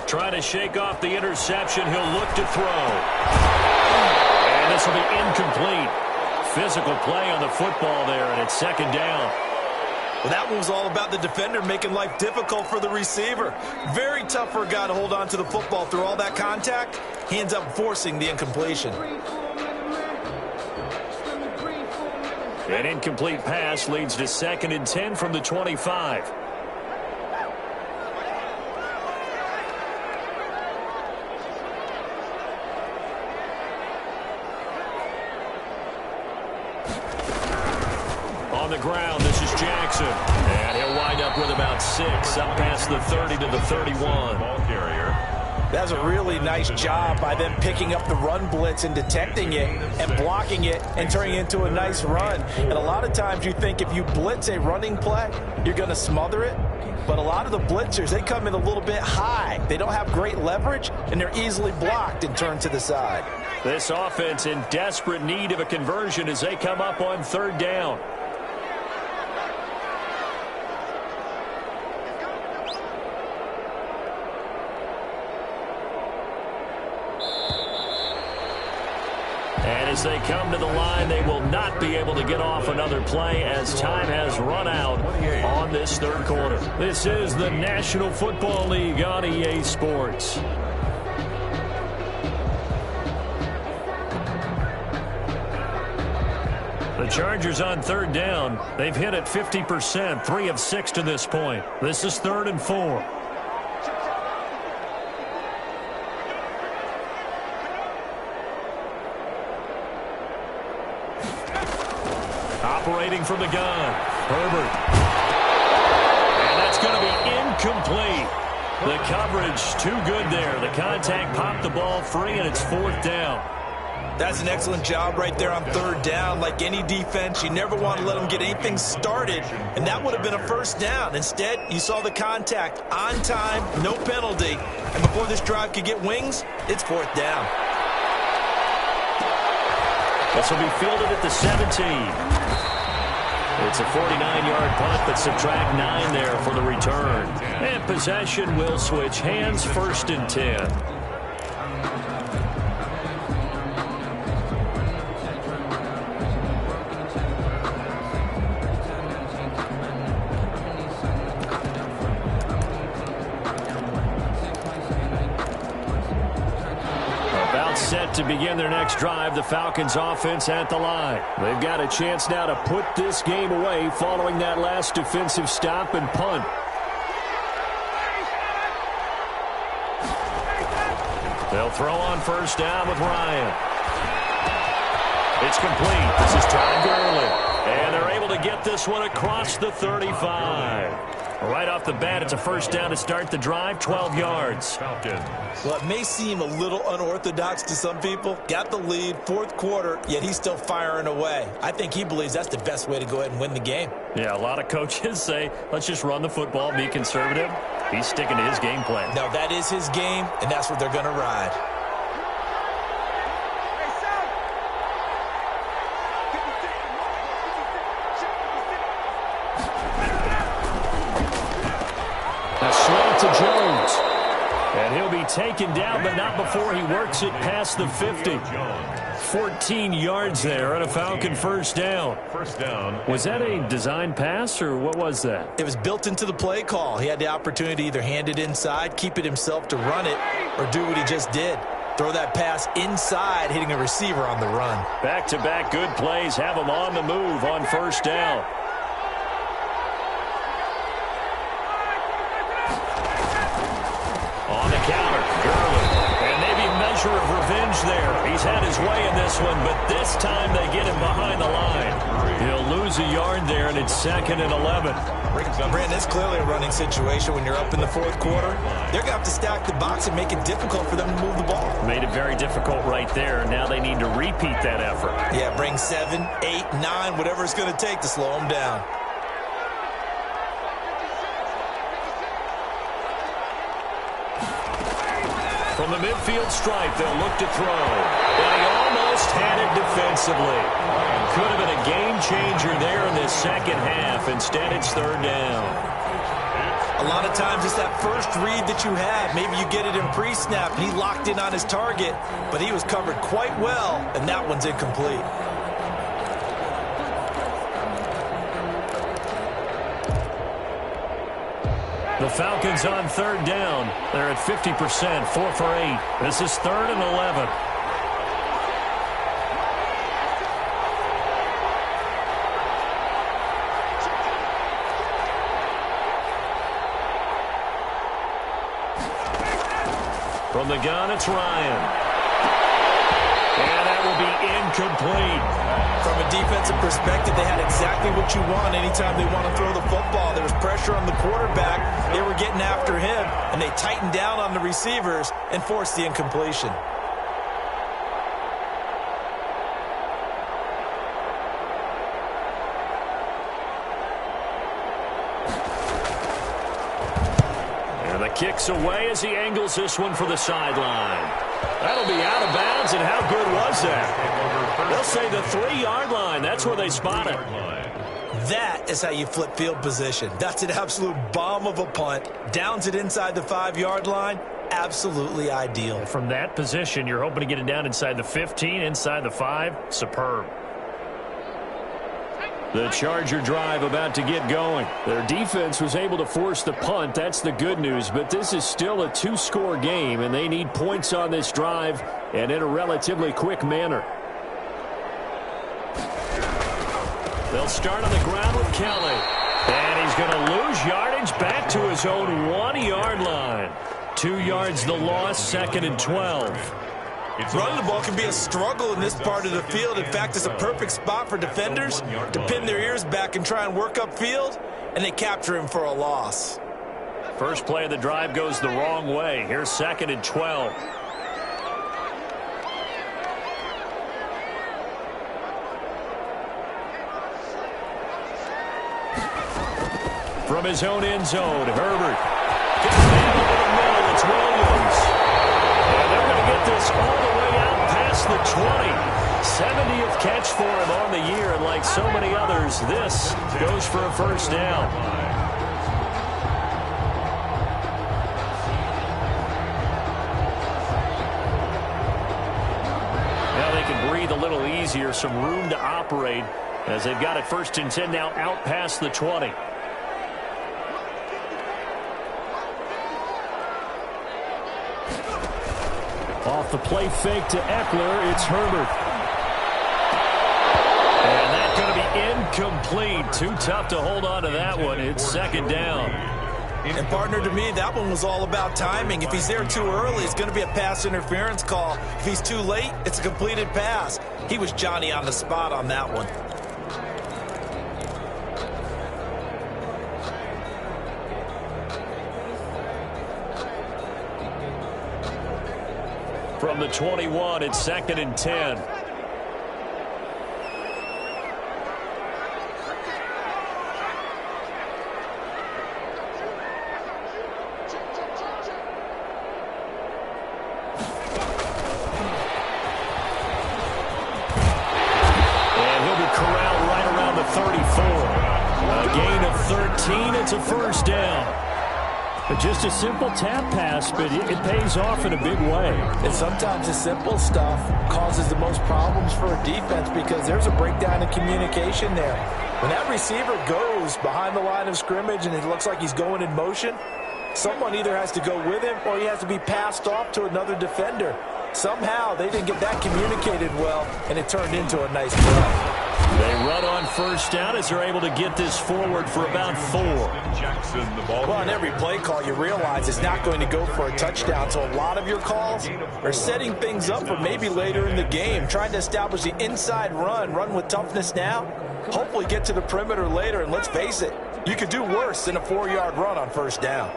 Speaker 1: Trying to shake off the interception. He'll look to throw. And this will be incomplete. Physical play on the football there, and it's second down.
Speaker 3: Well, that one was all about the defender making life difficult for the receiver. Very tough for a guy to hold on to the football through all that contact. He ends up forcing the incompletion.
Speaker 1: An incomplete pass leads to second and 10 from the 25. On the ground, this is Jackson. And he'll wind up with about 6, up past the 30 to the 31.
Speaker 2: Ball carrier.
Speaker 3: That's a really nice job by them picking up the run blitz and detecting it and blocking it and turning it into a nice run. And a lot of times you think if you blitz a running play, you're going to smother it. But a lot of the blitzers, they come in a little bit high. They don't have great leverage, and they're easily blocked and turned to the side.
Speaker 1: This offense in desperate need of a conversion as they come up on third down. And as they come to the line, they will not be able to get off another play as time has run out on this third quarter. This is the National Football League on EA Sports. The Chargers on third down. They've hit it 50%, 3 of 6 to this point. This is 3rd and 4. Operating from the gun, Herbert. And that's going to be incomplete. The coverage too good there. The contact popped the ball free, and it's 4th down.
Speaker 3: That's an excellent job right there on third down. Like any defense, you never want to let them get anything started, and that would have been a first down. Instead, you saw the contact on time, no penalty, and before this drive could get wings, it's 4th down.
Speaker 1: This will be fielded at the 17. It's a 49-yard punt, but subtract 9 there for the return. And possession will switch hands, 1st and 10. Set to begin their next drive, the Falcons offense at the line. They've got a chance now to put this game away following that last defensive stop and punt. They'll throw on first down with Ryan. It's complete. This is Todd Gurley. And they're able to get this one across the 35. Right off the bat, it's a first down to start the drive, 12 yards.
Speaker 2: Falcons.
Speaker 3: Well, it may seem a little unorthodox to some people. Got the lead, 4th quarter, yet he's still firing away. I think he believes that's the best way to go ahead and win the game.
Speaker 1: Yeah, a lot of coaches say, let's just run the football, be conservative. He's sticking to his game plan.
Speaker 3: Now, that is his game, and that's what they're going to ride. A slant to Jones.
Speaker 1: And he'll be taken down, but not before he works it past the 50. 14 yards there on a Falcon first down.
Speaker 2: First down.
Speaker 1: Was that a design pass, or what was that?
Speaker 3: It was built into the play call. He had the opportunity to either hand it inside, keep it himself to run it, or do what he just did. Throw that pass inside, hitting a receiver on the run.
Speaker 1: Back-to-back good plays have him on the move on first down. On the counter, Gurley. And maybe a measure of revenge there. He's had his way in this one, but this time they get him behind the line. He'll lose a yard there, and it's 2nd and 11.
Speaker 3: Brandon, it's clearly a running situation when you're up in the fourth quarter. They're going to have to stack the box and make it difficult for them to move the ball.
Speaker 1: Made it very difficult right there. Now they need to repeat that effort.
Speaker 3: Yeah, bring 7, 8, 9, whatever it's going to take to slow them down.
Speaker 1: From the midfield stripe, they'll look to throw. And he almost had it defensively. Could have been a game changer there in this second half. Instead, it's 3rd down.
Speaker 3: A lot of times it's that first read that you have. Maybe you get it in pre-snap, and he locked in on his target, but he was covered quite well, and that one's incomplete.
Speaker 1: The Falcons on 3rd down. They're at 50%, 4 for 8. This is 3rd and 11. From the gun, it's Ryan. And that will be incomplete.
Speaker 3: From a defensive perspective, they had exactly what you want anytime they want to throw the football. There was pressure on the quarterback. They were getting after him, and they tightened down on the receivers and forced the incompletion.
Speaker 1: And the kick's away as he angles this one for the sideline. That'll be out of bounds, and how good was that? They'll say the 3-yard line. That's where they spot it.
Speaker 3: That is how you flip field position. That's an absolute bomb of a punt. Downs it inside the 5-yard line. Absolutely ideal.
Speaker 1: From that position, you're hoping to get it down inside the 15, inside the 5. Superb. The Charger drive about to get going. Their defense was able to force the punt. That's the good news. But this is still a 2-score game, and they need points on this drive and in a relatively quick manner. They'll start on the ground with Kelly. And he's going to lose yardage back to his own 1-yard line. 2 yards the loss, 2nd and 12.
Speaker 3: Running the ball can be a struggle in this part of the field. In fact, it's a perfect spot for defenders to pin their ears back and try and work upfield, and they capture him for a loss.
Speaker 1: First play of the drive goes the wrong way. Here's 2nd and 12. From his own end zone, Herbert gets down over the middle. It's Williams. And they're going to get this all the way out past the 20. 70th catch for him on the year, and like so many others, this goes for a first down. Now they can breathe a little easier, some room to operate as they've got it 1st and 10 now out past the 20. Off the play fake to Eckler, it's Herbert. And that's going to be incomplete. Too tough to hold on to that one. It's 2nd down.
Speaker 3: And partner, to me, that one was all about timing. If he's there too early, it's going to be a pass interference call. If he's too late, it's a completed pass. He was Johnny on the spot on that one.
Speaker 1: From the 21, it's 2nd and 10. And he'll be corralled right around the 34. A gain of 13. It's a first down. But just a simple tap pass, but it pays off in a big way.
Speaker 3: And sometimes the simple stuff causes the most problems for a defense because there's a breakdown in communication there. When that receiver goes behind the line of scrimmage and it looks like he's going in motion, someone either has to go with him or he has to be passed off to another defender. Somehow they didn't get that communicated well, and it turned into a nice play.
Speaker 1: They run on first down as they're able to get this forward for about 4.
Speaker 3: Well, on every play call, you realize it's not going to go for a touchdown, so a lot of your calls are setting things up for maybe later in the game, trying to establish the inside run with toughness now, hopefully get to the perimeter later, and let's face it, you could do worse than a 4-yard run on first down.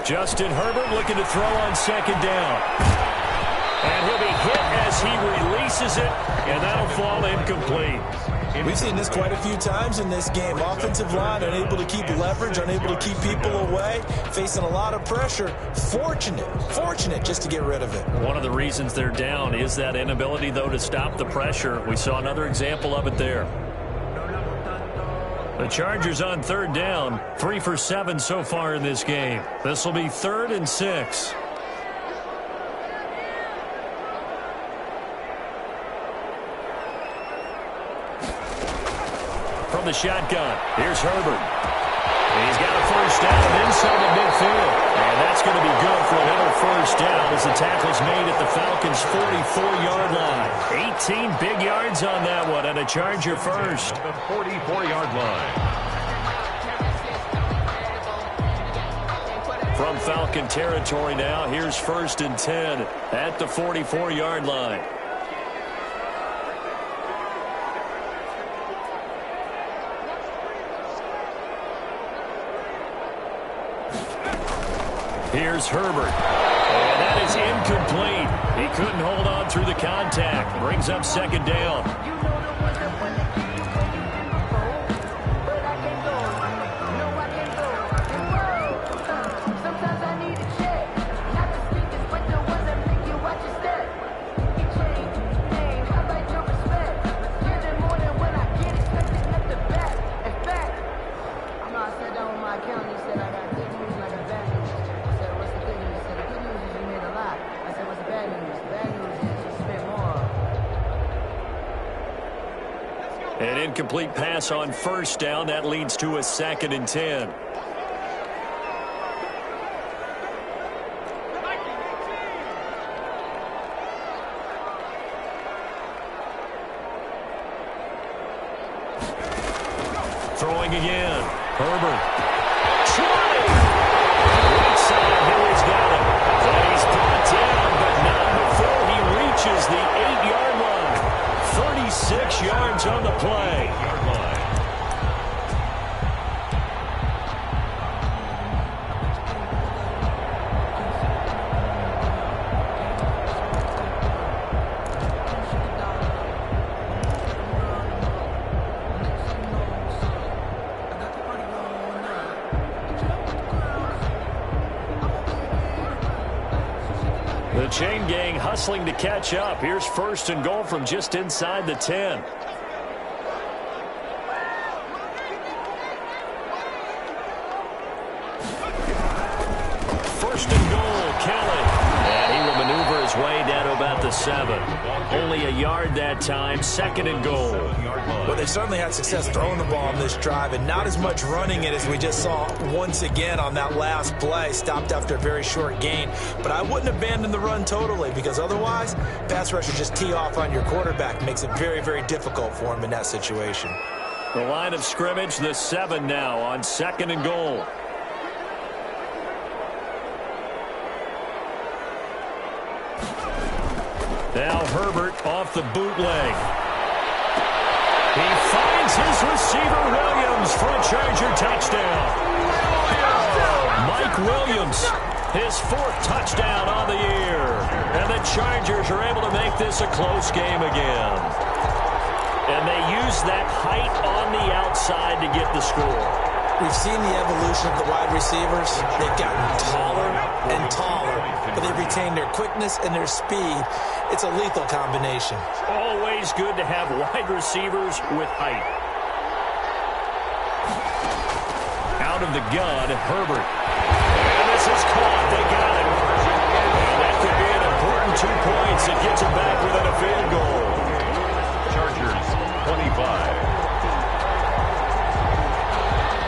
Speaker 1: Justin Herbert looking to throw on second down. And he'll be hit as he releases it, and that'll fall incomplete.
Speaker 3: We've seen this quite a few times in this game. Offensive line unable to keep leverage, unable to keep people away, facing a lot of pressure. Fortunate just to get rid of it.
Speaker 1: One of the reasons they're down is that inability, though, to stop the pressure. We saw another example of it there. The Chargers on third down, 3 for 7 so far in this game. This will be 3rd and 6. From the shotgun, here's Herbert. He's got a first down inside the midfield. And that's going to be good for another first down as the tackle's made at the Falcons' 44-yard line. 18 big yards on that one, and a Charger first.
Speaker 2: The 44-yard line.
Speaker 1: From Falcon territory now, here's 1st and 10 at the 44-yard line. Here's Herbert. And that is incomplete. He couldn't hold on through the contact. Brings up second down. An incomplete pass on first down. That leads to a 2nd and 10. Throwing again. Herbert. 20. Right side. Here he's got him. And he's brought down, but not before he reaches the 8-yard line. 36 yards on the play. The chain gang hustling to catch up. Here's 1st and goal from just inside the 10. First and goal, Kelly. And he will maneuver his way down to about the 7. Only a yard that time, 2nd and goal.
Speaker 3: Well, they certainly had success throwing the ball on this drive and not as much running it as we just saw once again on that last play. Stopped after a very short gain. But I wouldn't abandon the run totally because otherwise, pass rushers just tee off on your quarterback. Makes it very, very difficult for him in that situation.
Speaker 1: The line of scrimmage, the 7 now on 2nd and goal. Now Herbert off the bootleg. He finds his receiver Williams for a Charger touchdown. Mike Williams, his 4th touchdown on the year. And the Chargers are able to make this a close game again. And they use that height on the outside to get the score.
Speaker 3: We've seen the evolution of the wide receivers. They've gotten taller and taller but they retain their quickness and their speed. It's a lethal combination.
Speaker 1: Always good to have wide receivers with height. Out of the gun, Herbert. And this is caught. They got it. And that could be an important 2 points. It gets them back within a field goal.
Speaker 2: Chargers 25.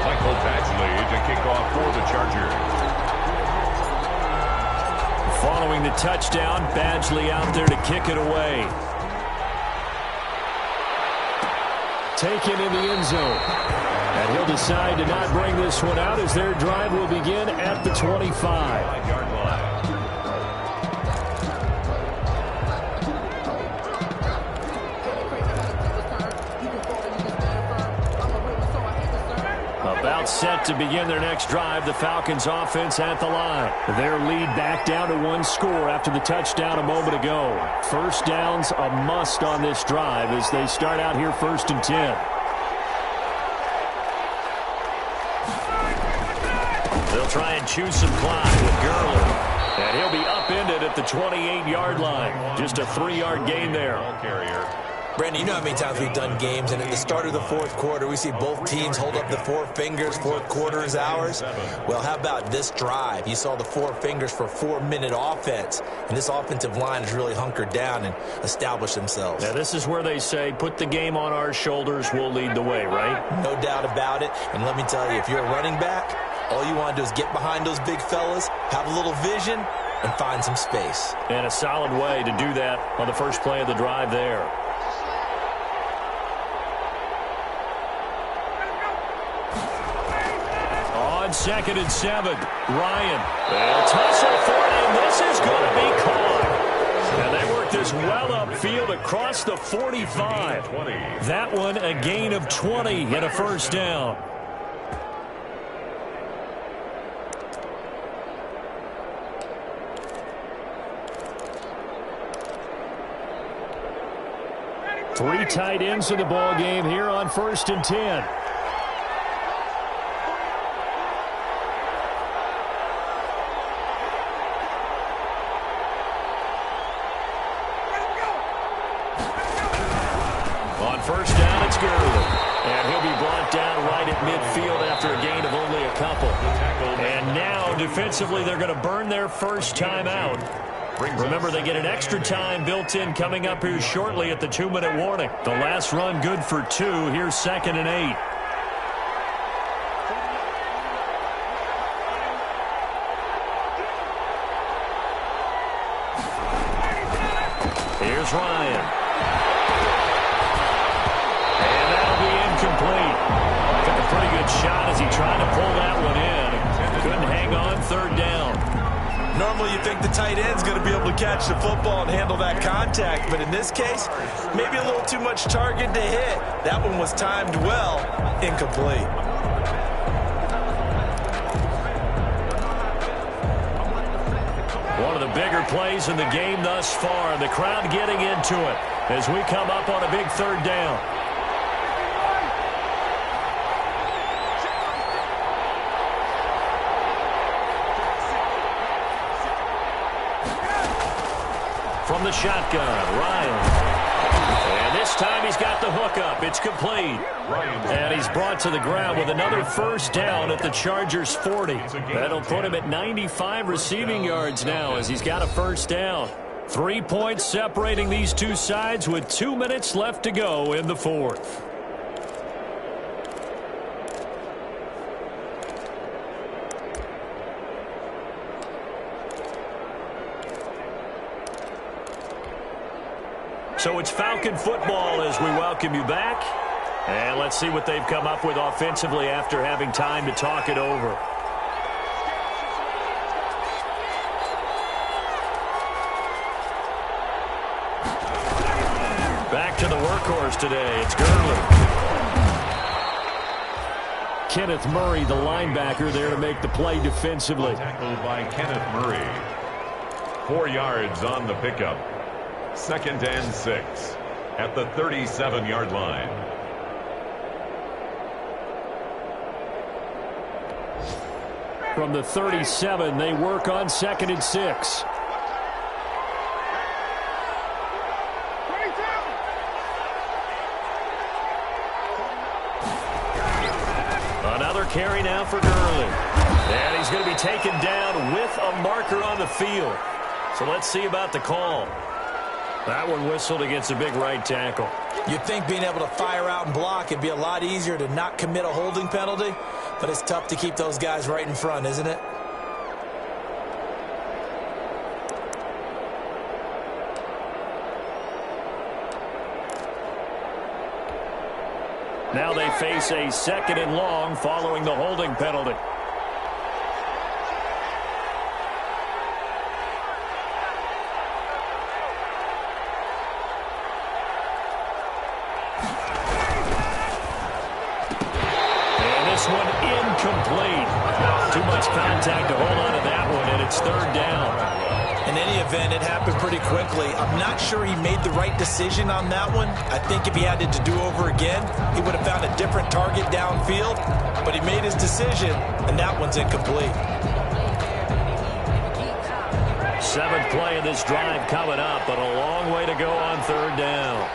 Speaker 2: Michael Badgley to kick off for the Chargers.
Speaker 1: Following the touchdown, Badgley out there to kick it away. Taken in the end zone. And he'll decide to not bring this one out as their drive will begin at the 25-yard line. About set to begin their next drive, the Falcons offense at the line. Their lead back down to 1 score after the touchdown a moment ago. First down's a must on this drive as they start out here 1st and 10. They'll try and choose some clock with Gurley. And he'll be upended at the 28-yard line. Just a 3-yard gain there.
Speaker 3: Brandon, you know how many times we've done games, and at the start of the 4th quarter, we see both teams hold up the 4 fingers, 4th quarter is ours. Well, how about this drive? You saw the 4 fingers for 4-minute offense, and this offensive line has really hunkered down and established themselves.
Speaker 1: Now, this is where they say, put the game on our shoulders, we'll lead the way, right?
Speaker 3: No doubt about it, and let me tell you, if you're a running back, all you want to do is get behind those big fellas, have a little vision, and find some space.
Speaker 1: And a solid way to do that on the first play of the drive there. On 2nd and 7, Ryan. They'll tussle for it, and this is going to be caught. And they work this well upfield across the 45. That one a gain of 20 and a first down. Three tight ends in the ball game here on 1st and 10. On 1st down, it's Gurley. And he'll be brought down right at midfield after a gain of only a couple. And now, defensively, they're going to burn their first time out. Remember, they get an extra time built in coming up here shortly at the 2-minute warning. The last run good for 2. Here's 2nd and 8. Here's Ryan. And that'll be incomplete. Took a pretty good shot as he tried to pull that one in. Couldn't hang on 3rd down.
Speaker 3: Normally you think the tight end's going to be able to catch the football and handle that contact, but in this case, maybe a little too much target to hit. That one was timed well, incomplete.
Speaker 1: One of the bigger plays in the game thus far, the crowd getting into it as we come up on a big 3rd down. From the shotgun, Ryan. And this time he's got the hook up. It's complete. And he's brought to the ground with another first down at the Chargers' 40. That'll put him at 95 receiving yards now as he's got a first down. 3 points separating these two sides with 2 minutes left to go in the 4th. So it's Falcon football as we welcome you back. And let's see what they've come up with offensively after having time to talk it over. Back to the workhorse today. It's Gurley. Kenneth Murray, the linebacker, there to make the play defensively.
Speaker 2: Tackled by Kenneth Murray. 4 yards on the pickup. 2nd and 6 at the 37-yard line.
Speaker 1: From the 37, they work on 2nd and 6. carry now for Gurley. And he's going to be taken down with a marker on the field. So let's see about the call. That one whistled against a big right tackle.
Speaker 3: You'd think being able to fire out and block it'd be a lot easier to not commit a holding penalty, but it's tough to keep those guys right in front, isn't it?
Speaker 1: Now they face a 2nd and long following the holding penalty. One incomplete. Too much contact to hold on to that one, and it's 3rd down.
Speaker 3: In any event, it happened pretty quickly. I'm not sure he made the right decision on that one. I think if he had it to do over again, he would have found a different target downfield, but he made his decision, and that one's incomplete.
Speaker 1: 7th play of this drive coming up, but a long way to go on 3rd down.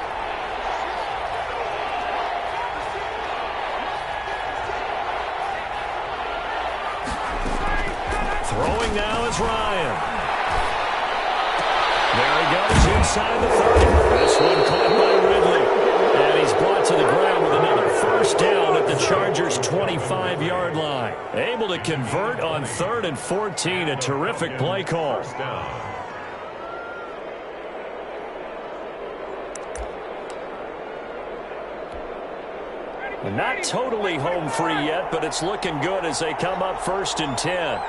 Speaker 1: Throwing now is Ryan. There he goes inside the 30. This one caught by Ridley. And he's brought to the ground with another 1st down at the Chargers' 25-yard line. Able to convert on 3rd and 14. A terrific play call. Not totally home free yet, but it's looking good as they come up 1st and 10.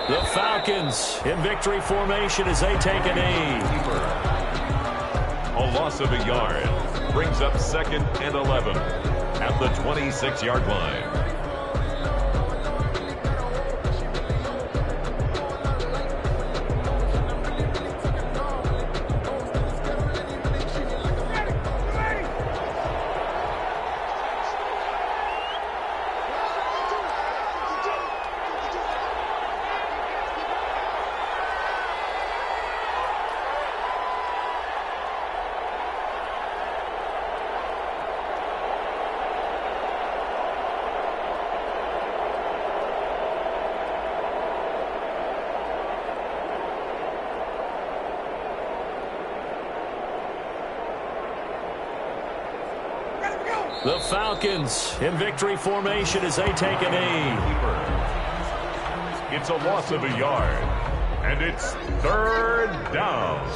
Speaker 1: The Falcons in victory formation as they take a knee.
Speaker 2: A loss of a yard brings up 2nd and 11 at the 26-yard line.
Speaker 1: The Falcons in victory formation as they take a knee.
Speaker 2: It's a loss of a yard, and it's 3rd down.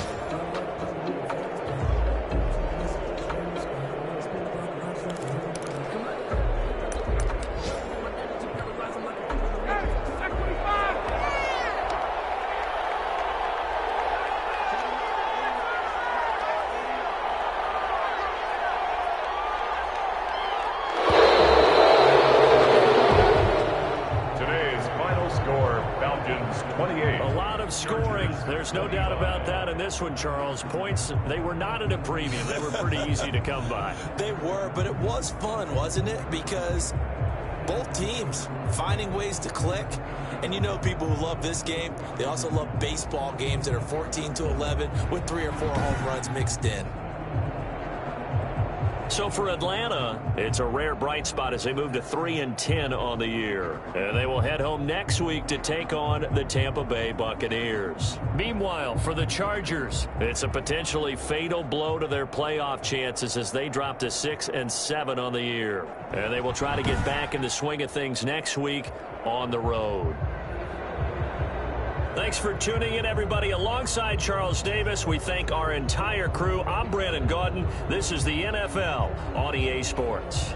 Speaker 1: Scoring. There's no doubt about that in this one, Charles. Points, they were not at a premium. They were pretty easy to come by.
Speaker 3: They were, but it was fun, wasn't it? Because both teams finding ways to click. And you know people who love this game, they also love baseball games that are 14-11 with 3 or 4 home runs mixed in.
Speaker 1: So for Atlanta, it's a rare bright spot as they move to 3-10 on the year. And they will head home next week to take on the Tampa Bay Buccaneers. Meanwhile, for the Chargers, it's a potentially fatal blow to their playoff chances as they drop to 6-7 on the year. And they will try to get back in the swing of things next week on the road. Thanks for tuning in, everybody. Alongside Charles Davis, we thank our entire crew. I'm Brandon Gaudin. This is the NFL on EA Sports.